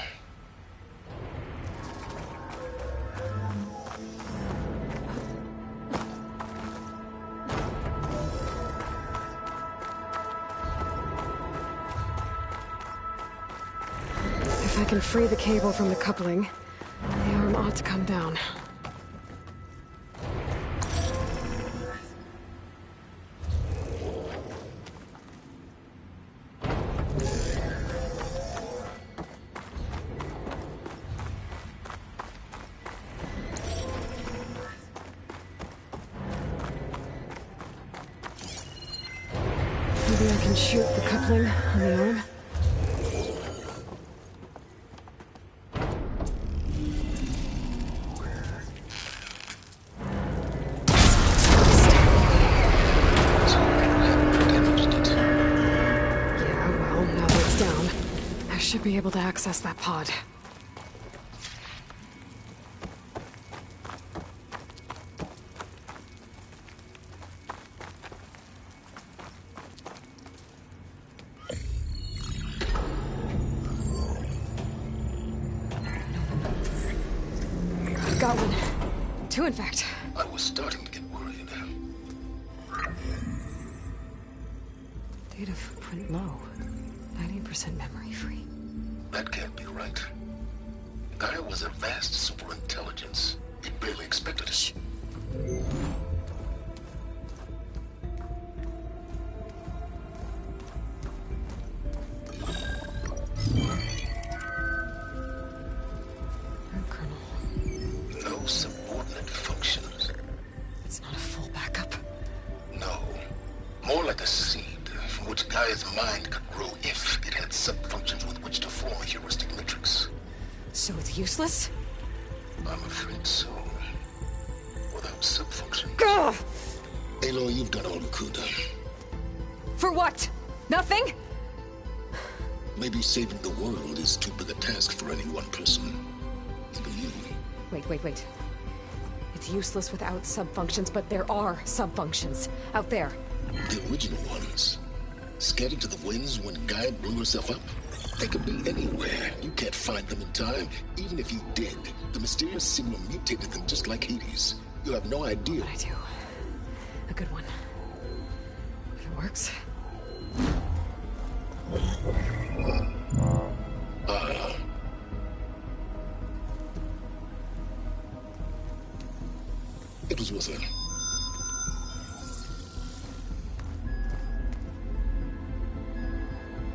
If I can free the cable from the coupling, the arm ought to come down. Maybe I can shoot the coupling on the arm? Should be able to access that pod. Got one. Two, in fact. I was starting to get worried. Data footprint low. 90% memory free. That can't be right. Gaia was a vast superintelligence. It barely expected it. Shh. Colonel. No subordinate functions. It's not a full backup. No. More like a seed from which Gaia's mind could grow if it had sub-functions with which to form a heuristic matrix. So it's useless? I'm afraid so. Without sub-functions. Ugh! Aloy, you've done all you could. For what? Nothing? Maybe saving the world is too big a task for any one person. Even you. Wait. It's useless without sub-functions, but there are sub-functions out there. The original ones. Scattered to the winds when Gaia blew herself up? They could be anywhere. You can't find them in time. Even if you did, the mysterious signal mutated them just like Hades. You have no idea. But I do. A good one. If it works. It was worth it.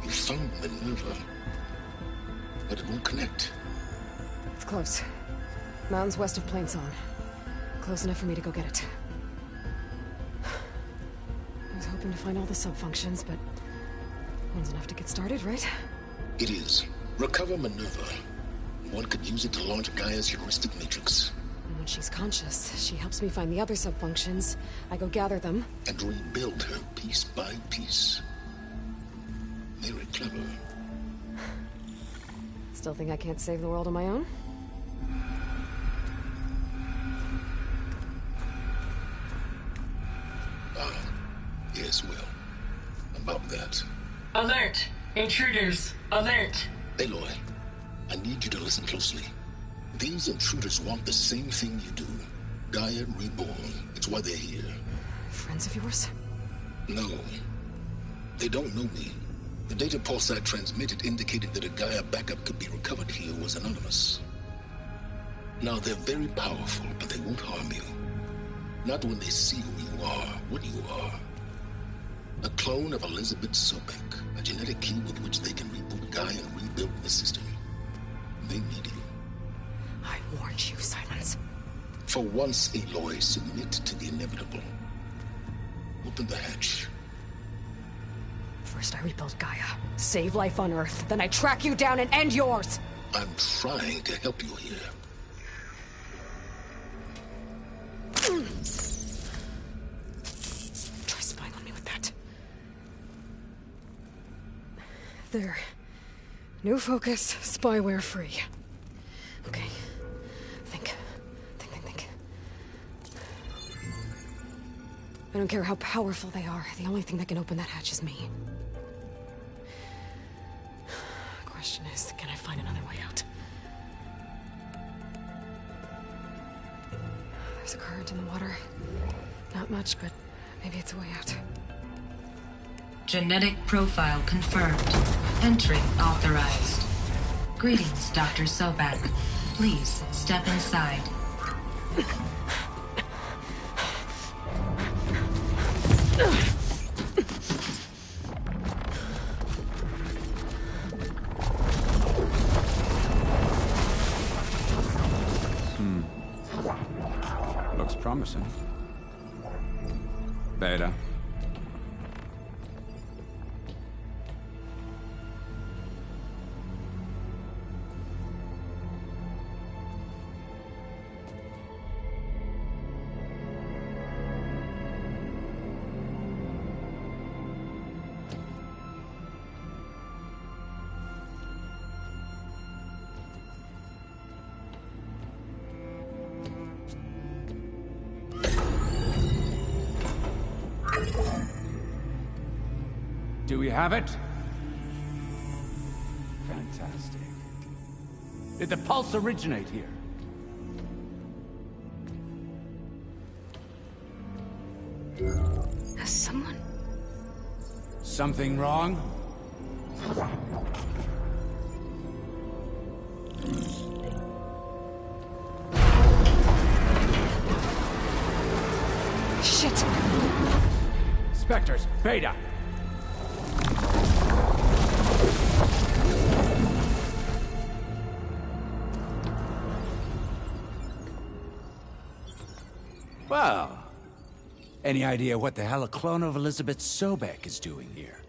You found Minerva, but it won't connect. It's close. Mountains west of Plainsong. Close enough for me to go get it. I was hoping to find all the sub-functions, but One's enough to get started, right? It is. Recover Minerva. One could use it to launch Gaia's heuristic matrix. And when she's conscious, she helps me find the other subfunctions. I go gather them. And rebuild her piece by piece. Very clever. Still think I can't save the world on my own? Yes, well. About that. Alert! Intruders! Alert! Aloy, I need you to listen closely. These intruders want the same thing you do. Gaia reborn. It's why they're here. Friends of yours? No. They don't know me. The data pulse I transmitted indicated that a Gaia backup could be recovered here was anonymous. Now, they're very powerful, but they won't harm you. Not when they see who you are, what you are. A clone of Elizabeth Sobek, a genetic key with which they can reboot Gaia and rebuild the system. They need you. I warned you, Silence. For once, Aloy, submit to the inevitable. Open the hatch. First I rebuild Gaia, save life on Earth, then I track you down and end yours! I'm trying to help you here. Try spying on me with that. There. New focus, spyware free. Okay. Think. I don't care how powerful they are. The only thing that can open that hatch is me. Question is, can I find another way out? There's a current in the water. Not much, but maybe it's a way out. Genetic profile confirmed. Entry authorized. Greetings, Dr. Sobek. Please step inside. Looks promising. Beta. Do we have it? Fantastic. Did the pulse originate here? Has someone... Something wrong? Shit! Spectres, Beta! Well, any idea what the hell a clone of Elizabeth Sobek is doing here?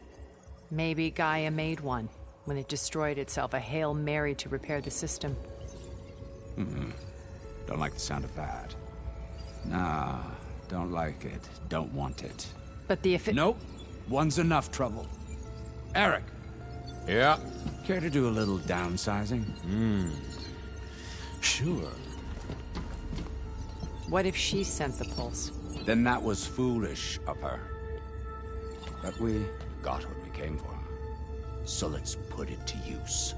Maybe Gaia made one when it destroyed itself, a Hail Mary to repair the system. Don't like the sound of that. Nah, don't like it. Don't want it. But the Nope. One's enough trouble. Eric. Yeah? Care to do a little downsizing? Sure. What if she sent the pulse? Then that was foolish of her. But we got what we came for. So let's put it to use.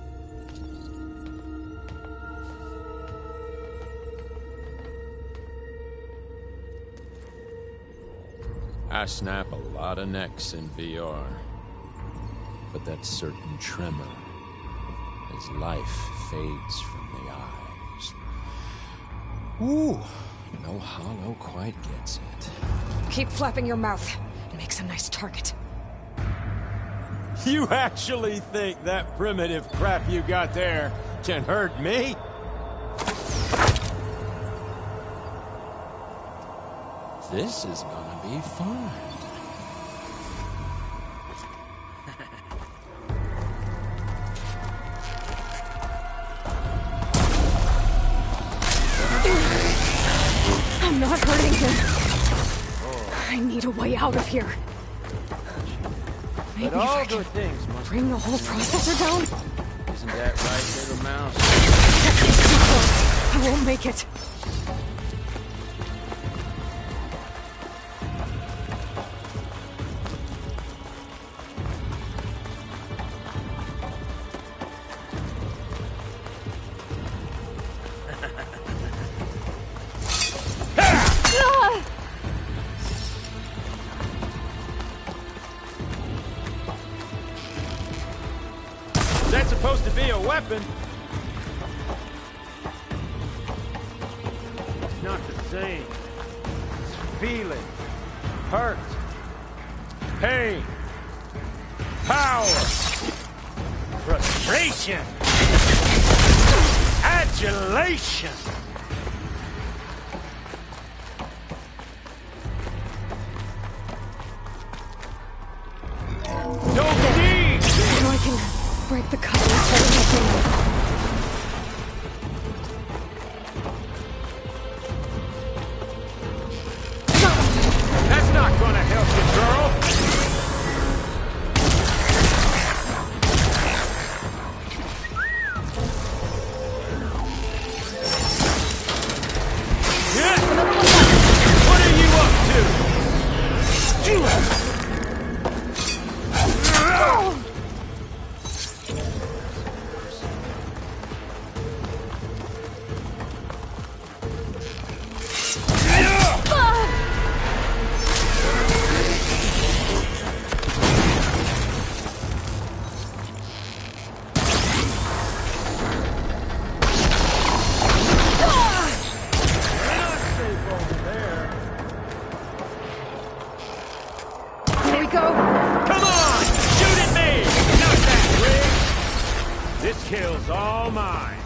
I snap a lot of necks in VR. But that certain tremor as life fades from the eyes. Ooh, no hollow quite gets it. Keep flapping your mouth. It makes a nice target. You actually think that primitive crap you got there can hurt me? This is gonna be fun. way out of here. Maybe But all if I good can things must bring the whole processor down. Isn't that right, little mouse? Too close. I won't make it. Is that supposed to be a weapon? It's not the same. It's feeling, hurt, pain, power, frustration, adulation. Don't need Now I can break the cover holding the thing. That's not gonna help you, girl! Yeah. What are you up to? Here we go. Come on! Shoot at me! Not that, Riggs! This kill's all mine.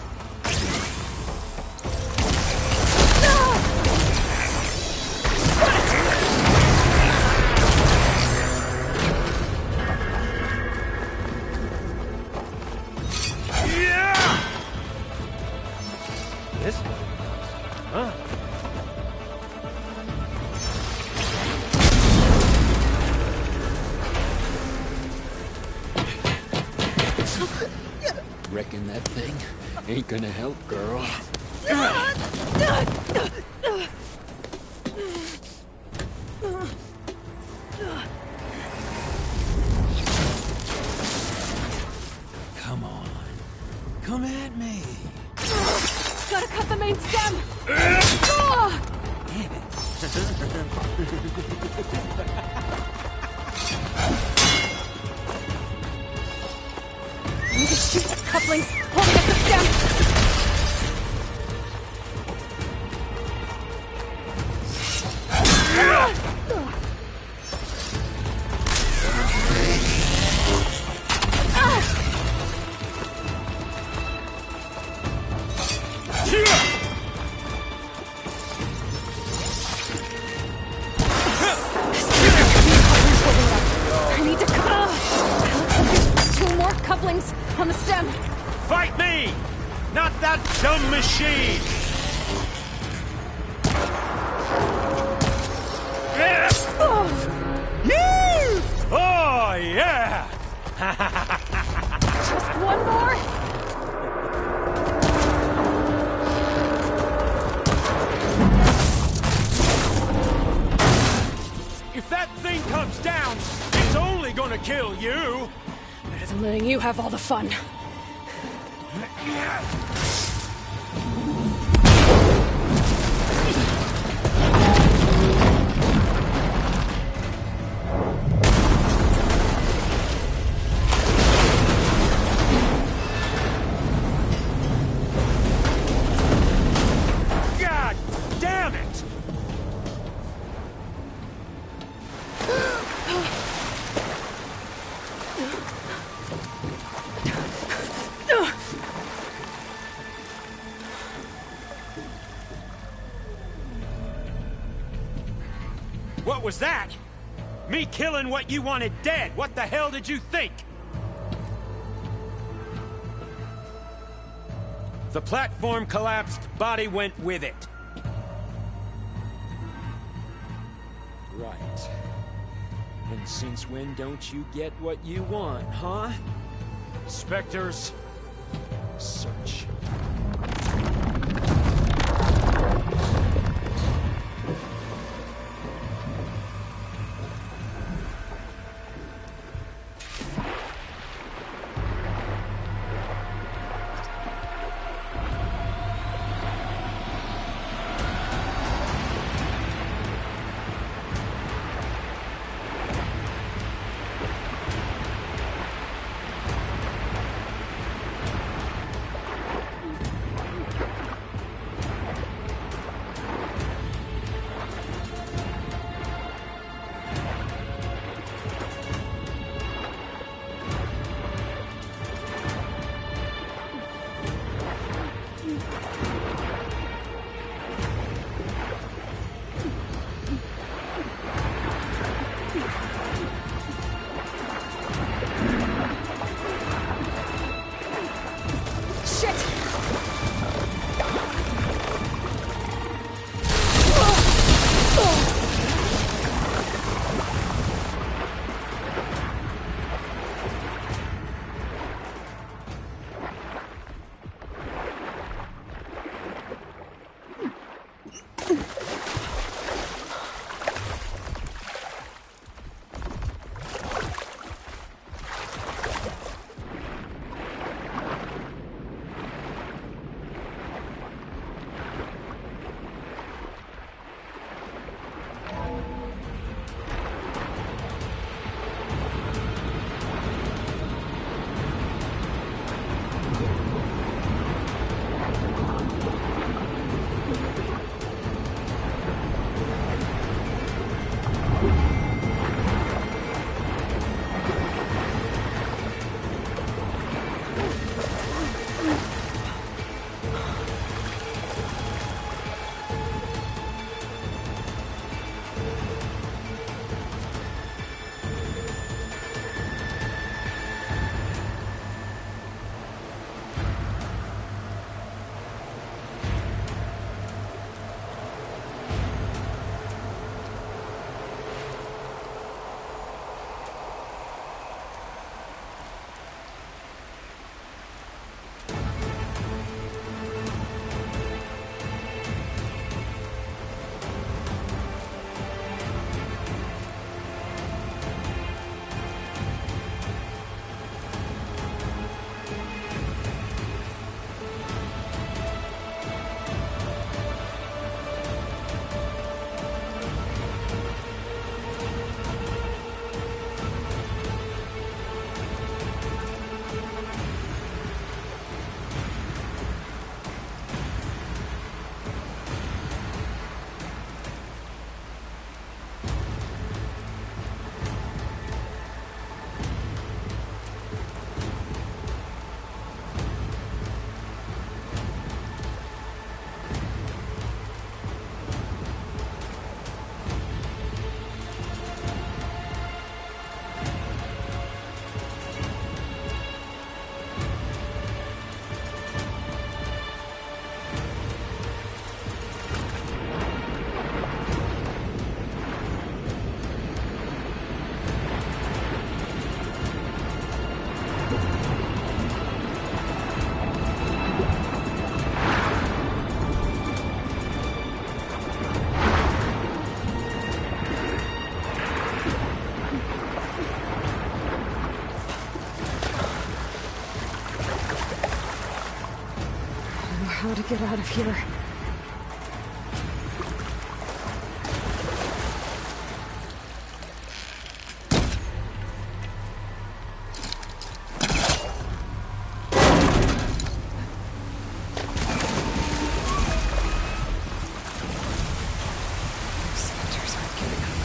Yeah! This? Huh? Reckon that thing ain't gonna help, girl. Come on. Come at me. Gotta cut the main stem. I need to shoot the couplings holding up the stem. I need to cut. Looks like there's 2 more couplings on the stem. Fight me! Not that dumb machine! Oh, yeah! Just one more. If that thing comes down, it's only gonna kill you! Better than letting you have all the fun. God damn it! What was that? Me killing what you wanted dead. What the hell did you think? The platform collapsed, body went with it. Right. And since when don't you get what you want, huh? Spectres, search. How to get out of here. Spectres aren't giving up.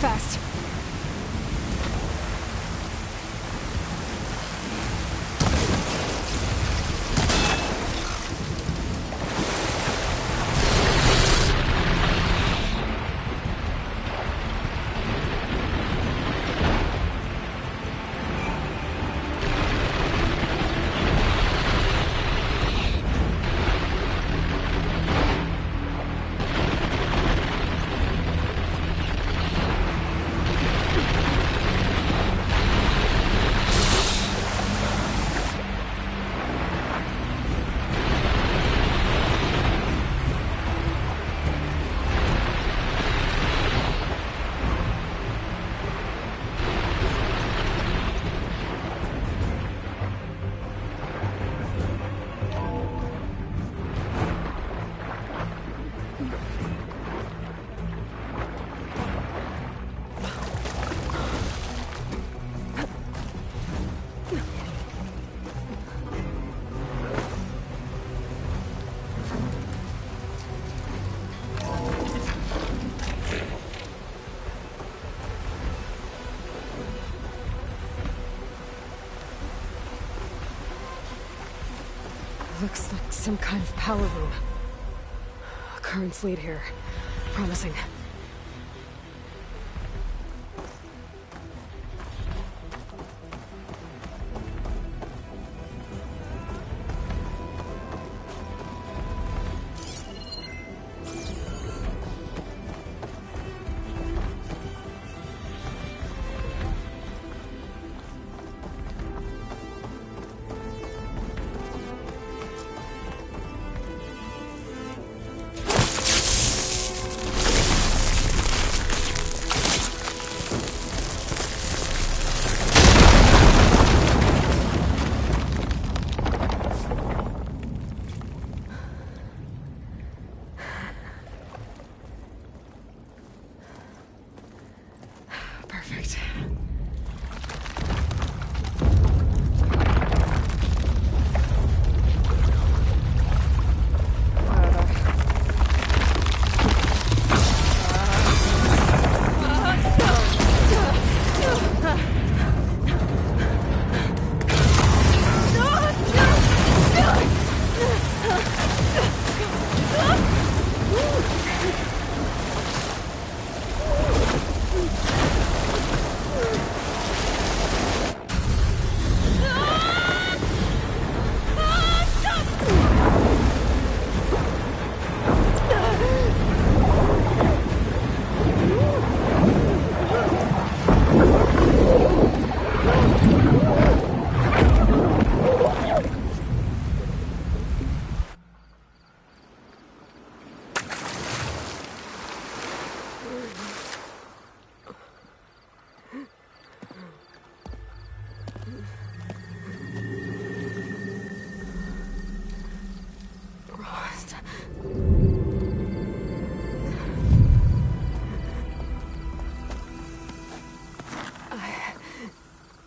Fast. Looks like some kind of power room. Current's lead here. Promising. Perfect.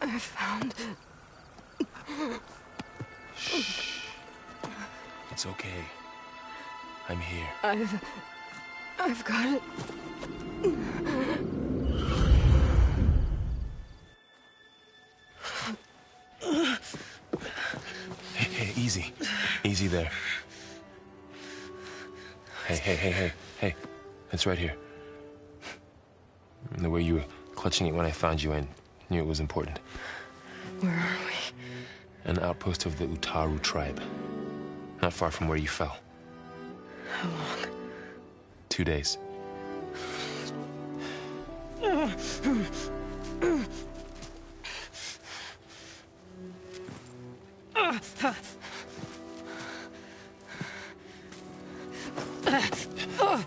I found... Shh. It's okay. I'm here. I've got it. Hey, easy. Easy there. Hey. It's right here. The way you were clutching it when I found you, I knew it was important. Where are we? An outpost of the Utaru tribe. Not far from where you fell. How long? 2 days.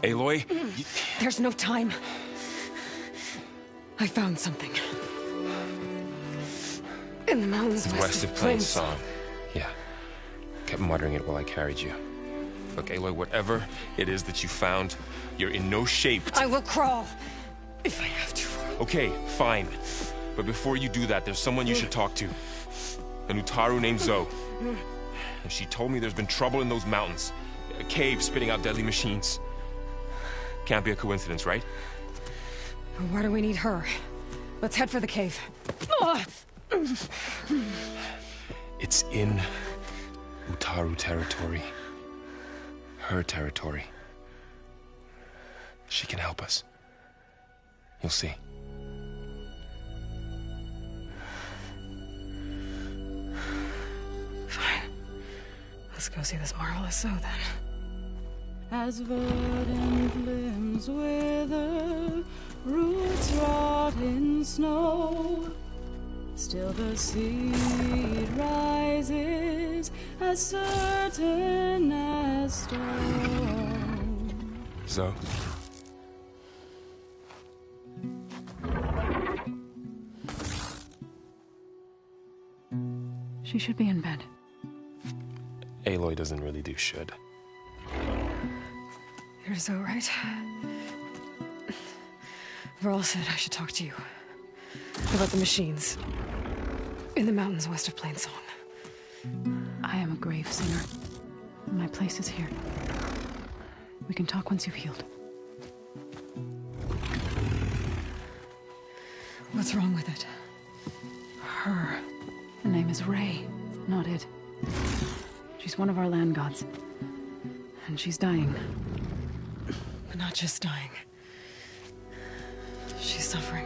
Aloy? There's no time. I found something. In the mountains west of Plains Song. Yeah. Kept muttering it while I carried you. Look, Aloy, whatever it is that you found, you're in no shape to... I will crawl. If I have to. Okay, fine. But before you do that, there's someone you should talk to. An Utaru named Zoe. And she told me there's been trouble in those mountains. A cave spitting out deadly machines. Can't be a coincidence, right? Why do we need her? Let's head for the cave. It's in Utaru territory. Her territory. She can help us. You'll see. Fine. Let's go see this marvelous Zoe then. As verdant limbs wither, roots rot in snow, still the seed rises as certain as stone. Zoe? She should be in bed. Aloy doesn't really do should. You're so right. Varl said I should talk to you. About the machines. In the mountains west of Plains Song. I am a grave singer. My place is here. We can talk once you've healed. What's wrong with it? Her. Her name is Ray, not it. She's one of our land gods. And she's dying. Not just dying. She's suffering.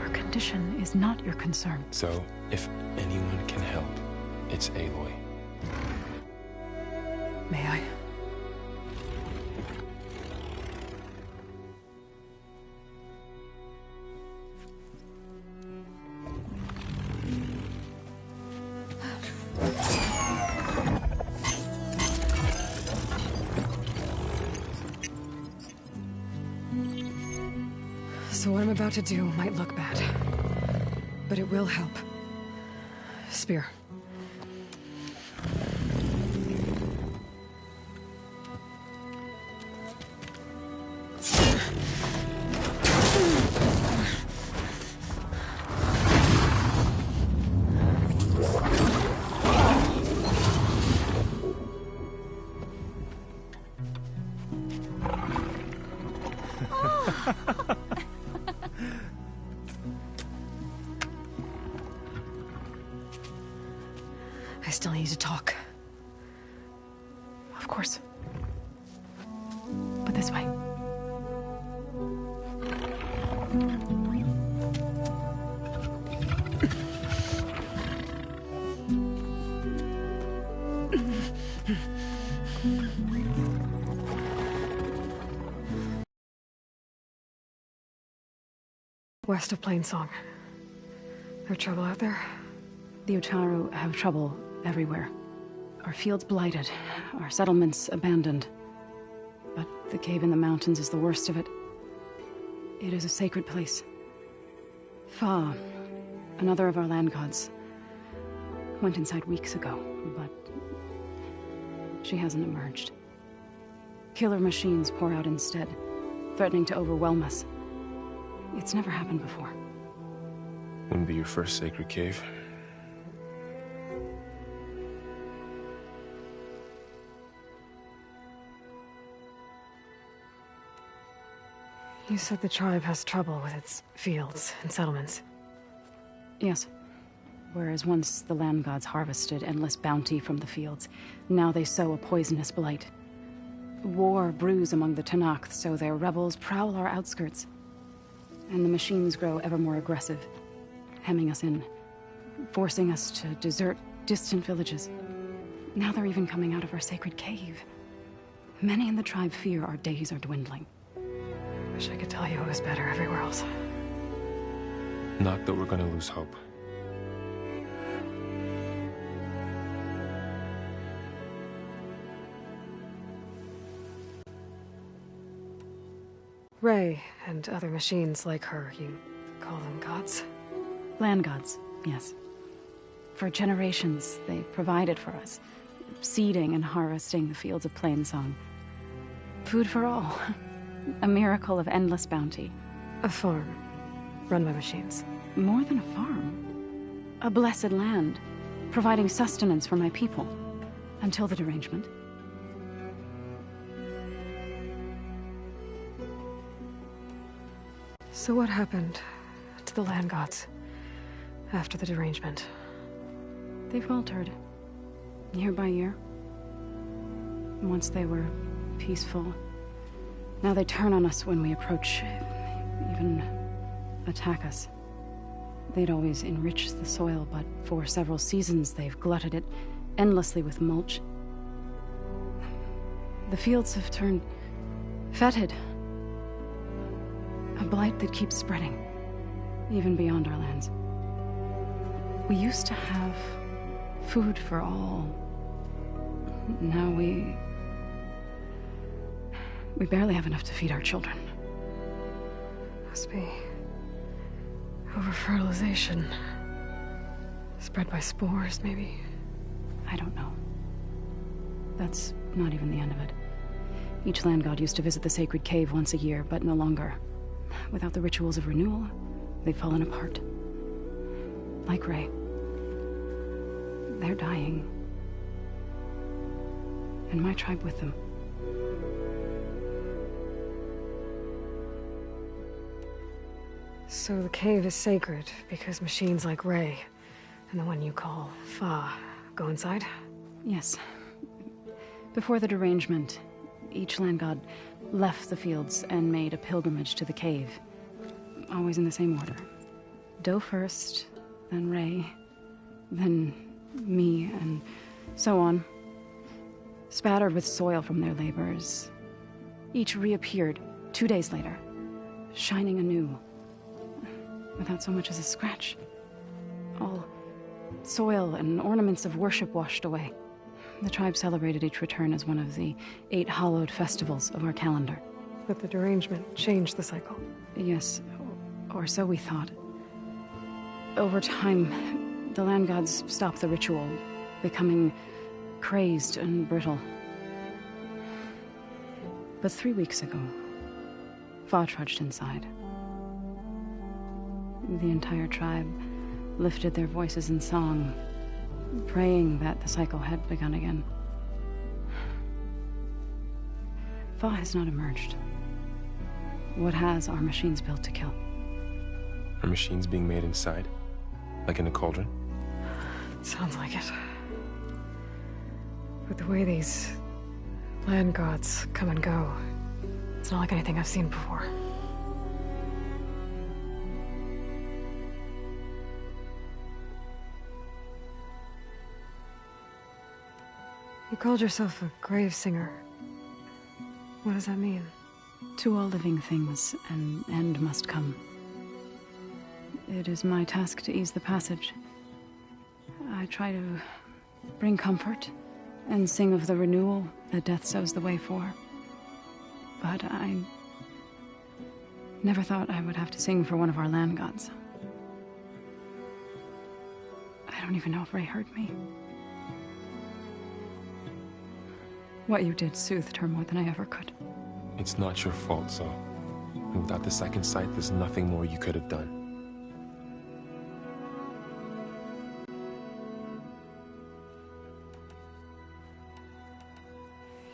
Her condition is not your concern. So, if anyone can help, it's Aloy. May I? So what I'm about to do might look bad, but it will help. Spear. I still need to talk. Of course. But this way. West of Plainsong. There trouble out there? The Utaru have trouble everywhere. Our fields blighted, our settlements abandoned. But the cave in the mountains is the worst of it. It is a sacred place. Fa, another of our land gods, went inside weeks ago, but she hasn't emerged. Killer machines pour out instead, threatening to overwhelm us. It's never happened before. Wouldn't be your first sacred cave. You said the tribe has trouble with its fields and settlements. Yes. Whereas once the land gods harvested endless bounty from the fields, now they sow a poisonous blight. War brews among the Tenakth, so their rebels prowl our outskirts. And the machines grow ever more aggressive, hemming us in, forcing us to desert distant villages. Now they're even coming out of our sacred cave. Many in the tribe fear our days are dwindling. Wish I could tell you it was better everywhere else. Not that we're gonna lose hope. Ray and other machines like her, you call them gods? Land gods, yes. For generations, they provided for us, seeding and harvesting the fields of Plainsong. Food for all. A miracle of endless bounty. A farm, run by machines. More than a farm. A blessed land, providing sustenance for my people. Until the derangement. So what happened to the land gods after the derangement? They faltered, year by year. Once they were peaceful. Now they turn on us when we approach, even attack us. They'd always enriched the soil, but for several seasons they've glutted it endlessly with mulch. The fields have turned fetid. A blight that keeps spreading, even beyond our lands. We used to have food for all. Now we barely have enough to feed our children. Must be over-fertilization. Spread by spores, maybe? I don't know. That's not even the end of it. Each land god used to visit the sacred cave once a year, but no longer. Without the rituals of renewal, they've fallen apart. Like Ray. They're dying. And my tribe with them. So the cave is sacred because machines like Ray and the one you call Fa go inside? Yes. Before the derangement, each land god left the fields and made a pilgrimage to the cave. Always in the same order. Doe first, then Ray, then me, and so on. Spattered with soil from their labors. Each reappeared 2 days later, shining anew, without so much as a scratch. All soil and ornaments of worship washed away. The tribe celebrated each return as one of the 8 hallowed festivals of our calendar. But the derangement changed the cycle. Yes, or so we thought. Over time, the land gods stopped the ritual, becoming crazed and brittle. But 3 weeks ago, Fa trudged inside. The entire tribe lifted their voices in song, praying that the cycle had begun again. Fa has not emerged. What has are machines built to kill. Are machines being made inside? Like in a cauldron? Sounds like it. But the way these land gods come and go, it's not like anything I've seen before. You called yourself a grave singer. What does that mean? To all living things, an end must come. It is my task to ease the passage. I try to bring comfort and sing of the renewal that death sows the way for. But I never thought I would have to sing for one of our land gods. I don't even know if Ray heard me. What you did soothed her more than I ever could. It's not your fault, Zoe. And without the second sight, there's nothing more you could have done.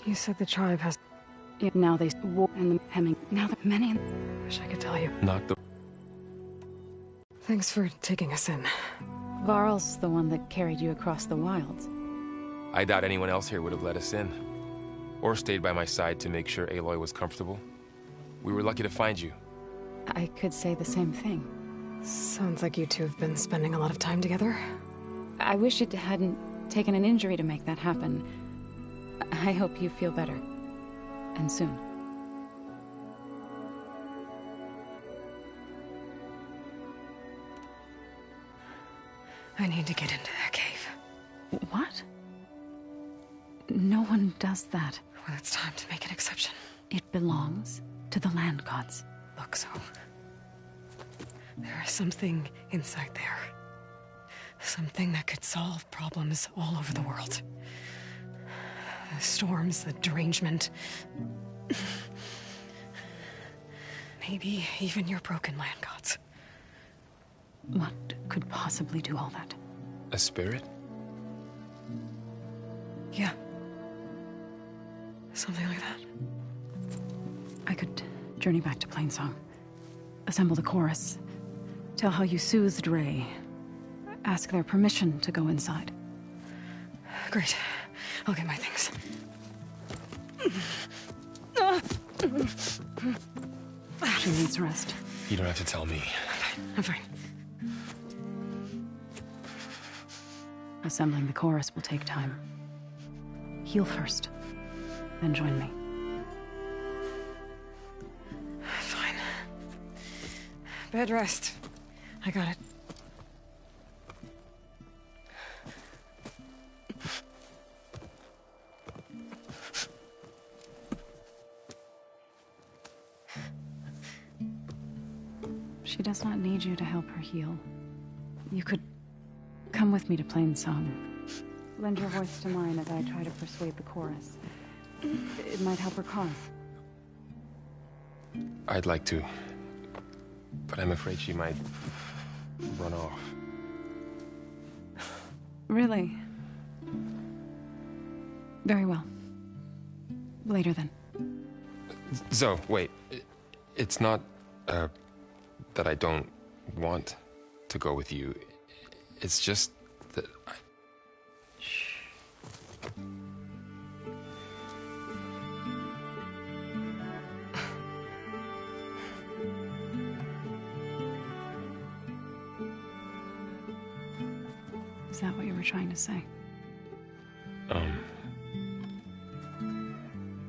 You said the tribe has... Yet now they war and the hemming. Now the many... Wish I could tell you. Not the... Thanks for taking us in. Varl's the one that carried you across the wilds. I doubt anyone else here would have let us in. Or stayed by my side to make sure Aloy was comfortable. We were lucky to find you. I could say the same thing. Sounds like you two have been spending a lot of time together. I wish it hadn't taken an injury to make that happen. I hope you feel better. And soon. I need to get into that cave. What? No one does that. Well, it's time to make an exception. It belongs to the land gods. Look, so... there is something inside there. Something that could solve problems all over the world. The storms, the derangement. Maybe even your broken land gods. What could possibly do all that? A spirit? Yeah. Something like that. I could journey back to Plainsong. Assemble the chorus. Tell how you soothed Ray. Ask their permission to go inside. Great. I'll get my things. She needs rest. You don't have to tell me. I'm fine. Assembling the chorus will take time. Heal first, then join me. Fine. Bed rest. I got it. She does not need you to help her heal. You could come with me to Plainsong. Lend your voice to mine as I try to persuade the chorus. It might help her cause. I'd like to. But I'm afraid she might run off. Really? Very well. Later then. Zoe, wait. It's not, that I don't want to go with you. It's just that Is that what you were trying to say?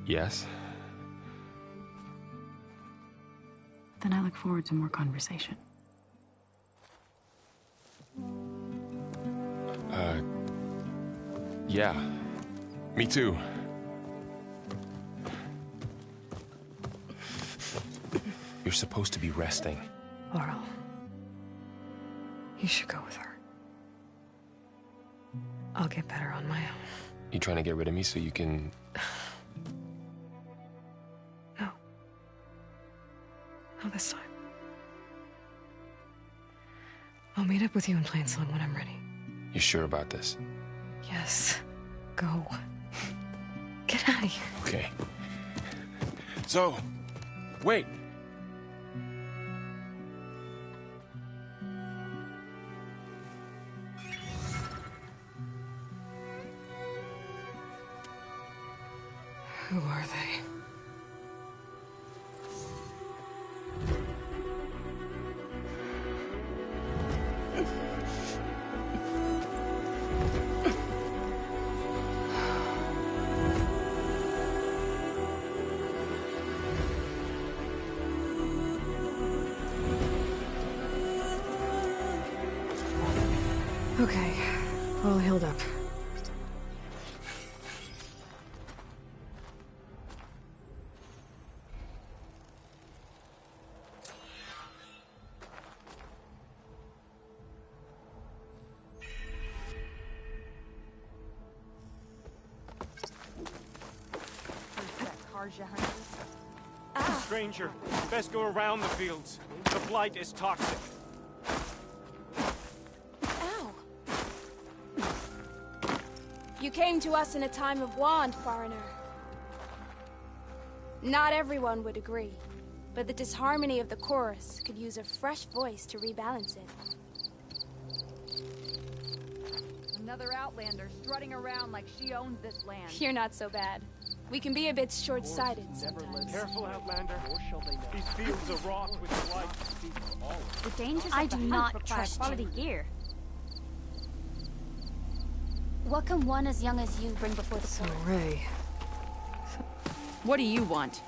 Yes? Then I look forward to more conversation. Yeah. Me too. You're supposed to be resting. Laurel, you should go with her. I'll get better on my own. You trying to get rid of me so you can... No. Not this time. I'll meet up with you in Plain Song when I'm ready. You sure about this? Yes. Go. Get out of here. Okay. So, wait. Who are they? Okay, all healed up. Stranger, best go around the fields. The blight is toxic. Ow! You came to us in a time of want, foreigner. Not everyone would agree, but the disharmony of the chorus could use a fresh voice to rebalance it. Another outlander strutting around like she owns this land. You're not so bad. We can be a bit short-sighted sometimes. Careful, Outlander. Or shall they know? These fields are wrought with blight. The dangers I of the do hunt not require trust quality you. gear. What can one as young as you bring before the court? Ray. What do you want?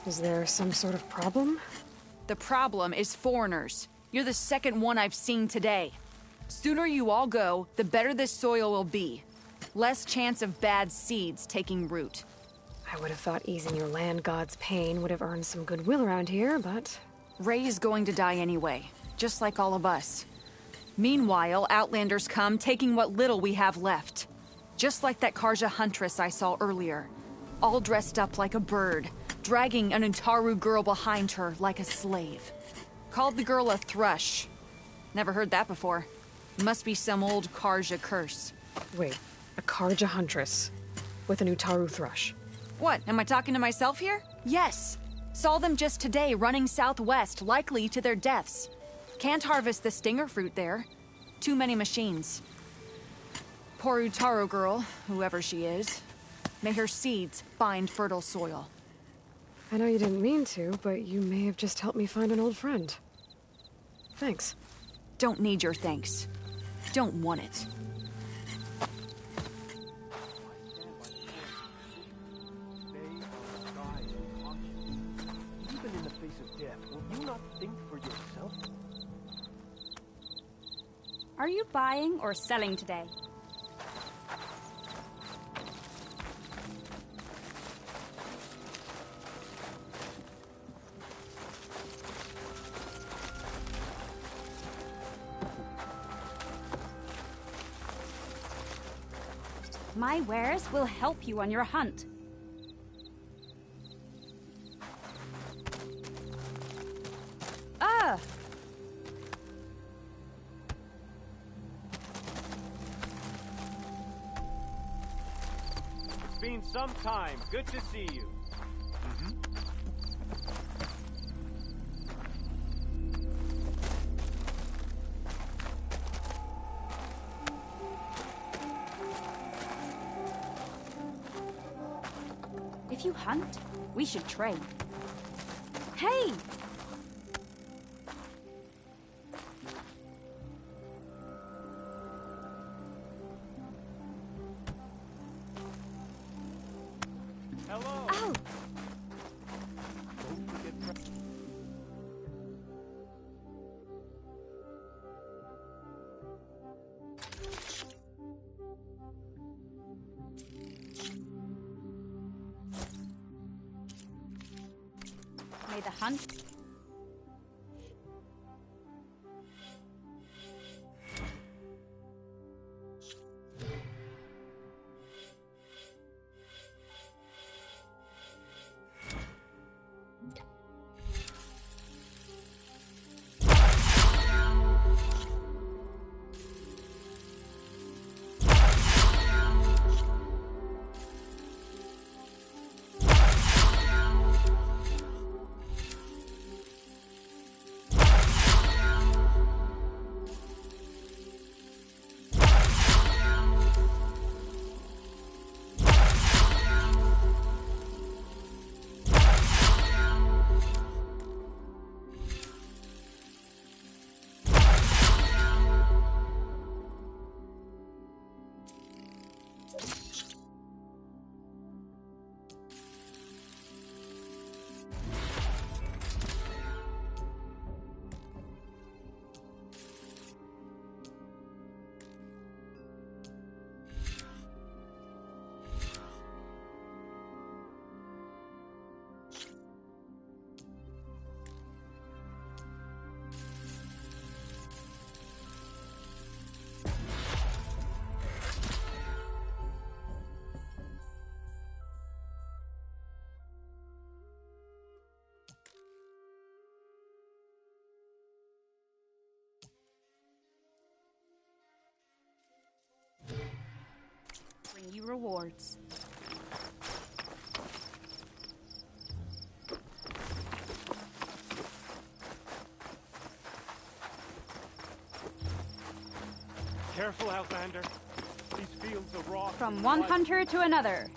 Is there some sort of problem? The problem is foreigners. You're the second one I've seen today. Sooner you all go, the better this soil will be. Less chance of bad seeds taking root. I would have thought easing your land god's pain would have earned some goodwill around here, but... Ray is going to die anyway, just like all of us. Meanwhile, outlanders come, taking what little we have left. Just like that Karja huntress I saw earlier. All dressed up like a bird, dragging an Utaru girl behind her like a slave. Called the girl a thrush. Never heard that before. Must be some old Karja curse. Wait, a Karja huntress with an Utaru thrush. What, am I talking to myself here? Yes. Saw them just today running southwest, likely to their deaths. Can't harvest the stinger fruit there. Too many machines. Poor Utaru girl, whoever she is. May her seeds find fertile soil. I know you didn't mean to, but you may have just helped me find an old friend. Thanks. Don't need your thanks. Don't want it. Even in the face of death, will you not think for yourself? Are you buying or selling today? My wares will help you on your hunt. Ah! It's been some time. Good to see you. If you hunt, we should trade. Hey! Hello. Ow! May the hunt. Bring you rewards. Careful, Outlander. These fields are raw. From one hunter to another.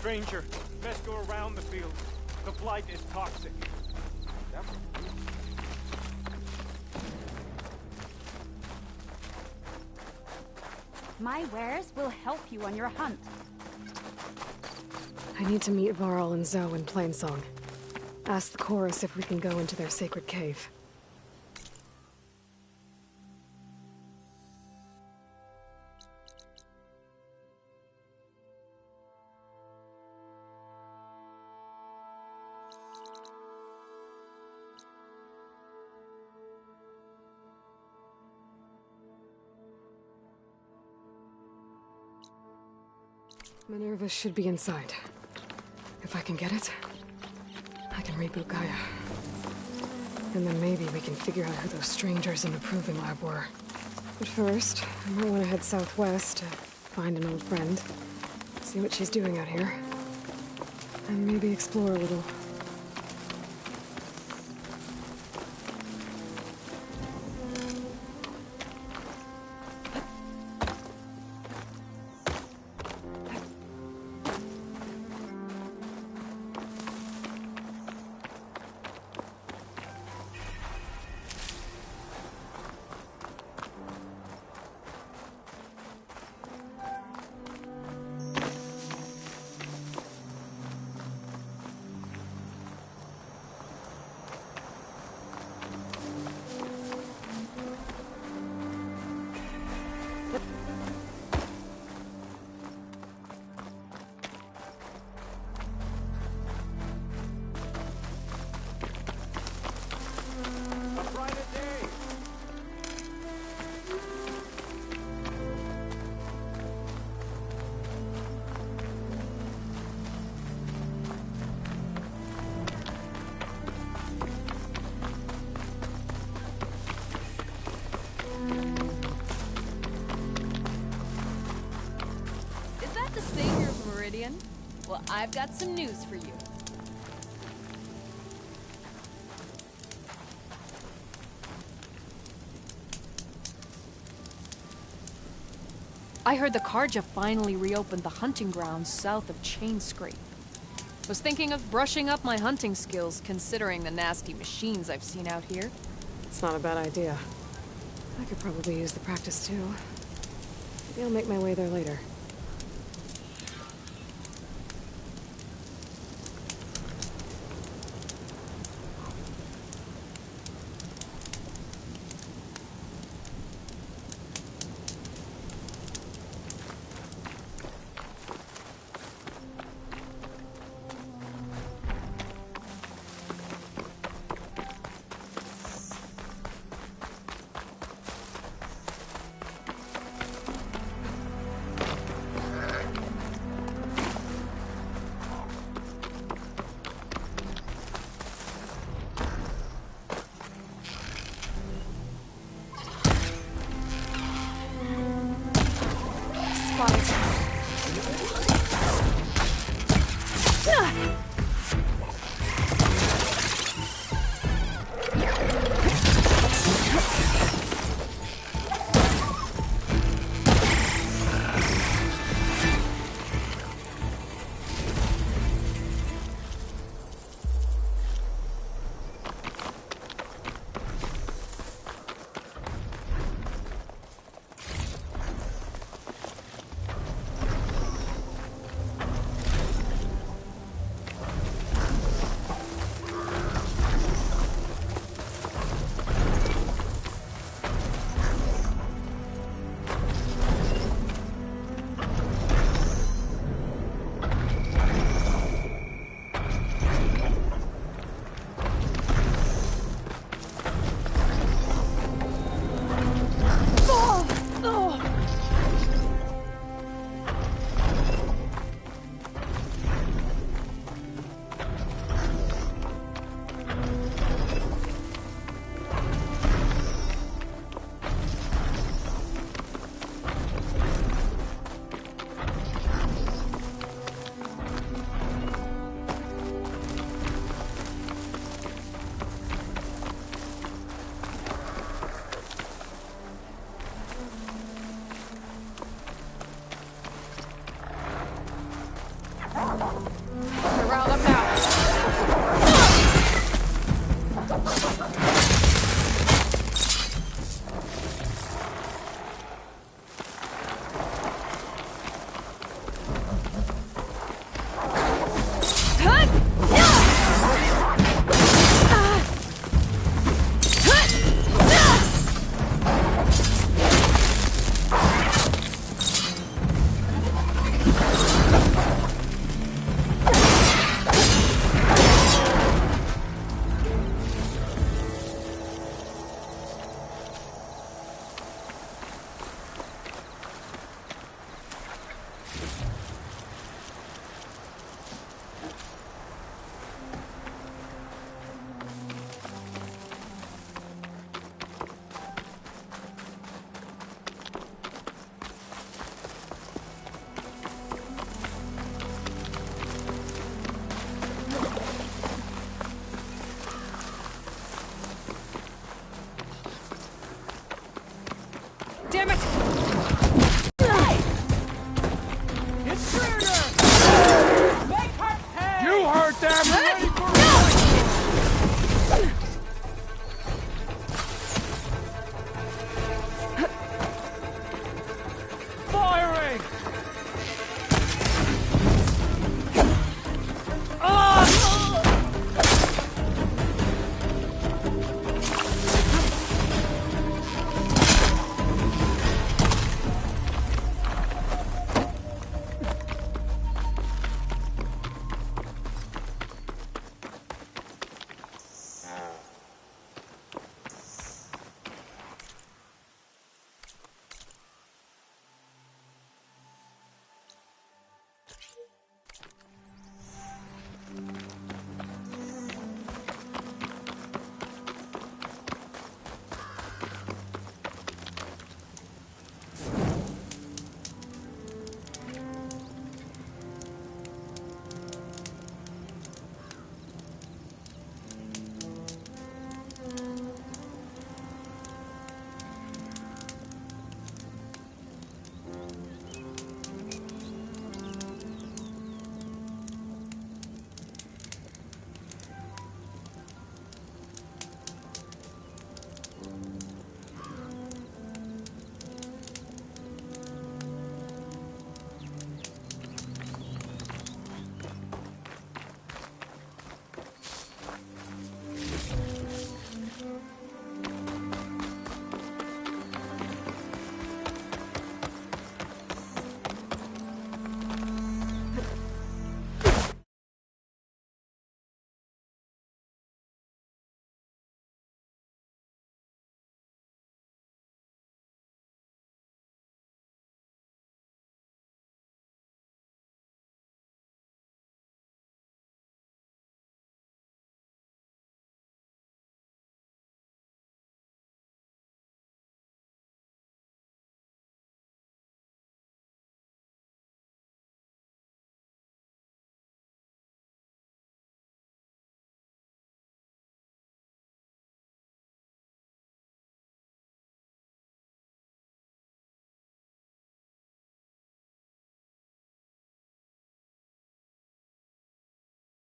Stranger, best go around the field. The blight is toxic. My wares will help you on your hunt. I need to meet Varl and Zoe in Plainsong. Ask the chorus if we can go into their sacred cave. Minerva should be inside. If I can get it, I can reboot Gaia. And then maybe we can figure out who those strangers in the proving lab were. But first, I might want to head southwest to find an old friend, see what she's doing out here, and maybe explore a little. I've got some news for you. I heard the Karja finally reopened the hunting grounds south of Chainscrape. Was thinking of brushing up my hunting skills, considering the nasty machines I've seen out here. It's not a bad idea. I could probably use the practice too. Maybe I'll make my way there later.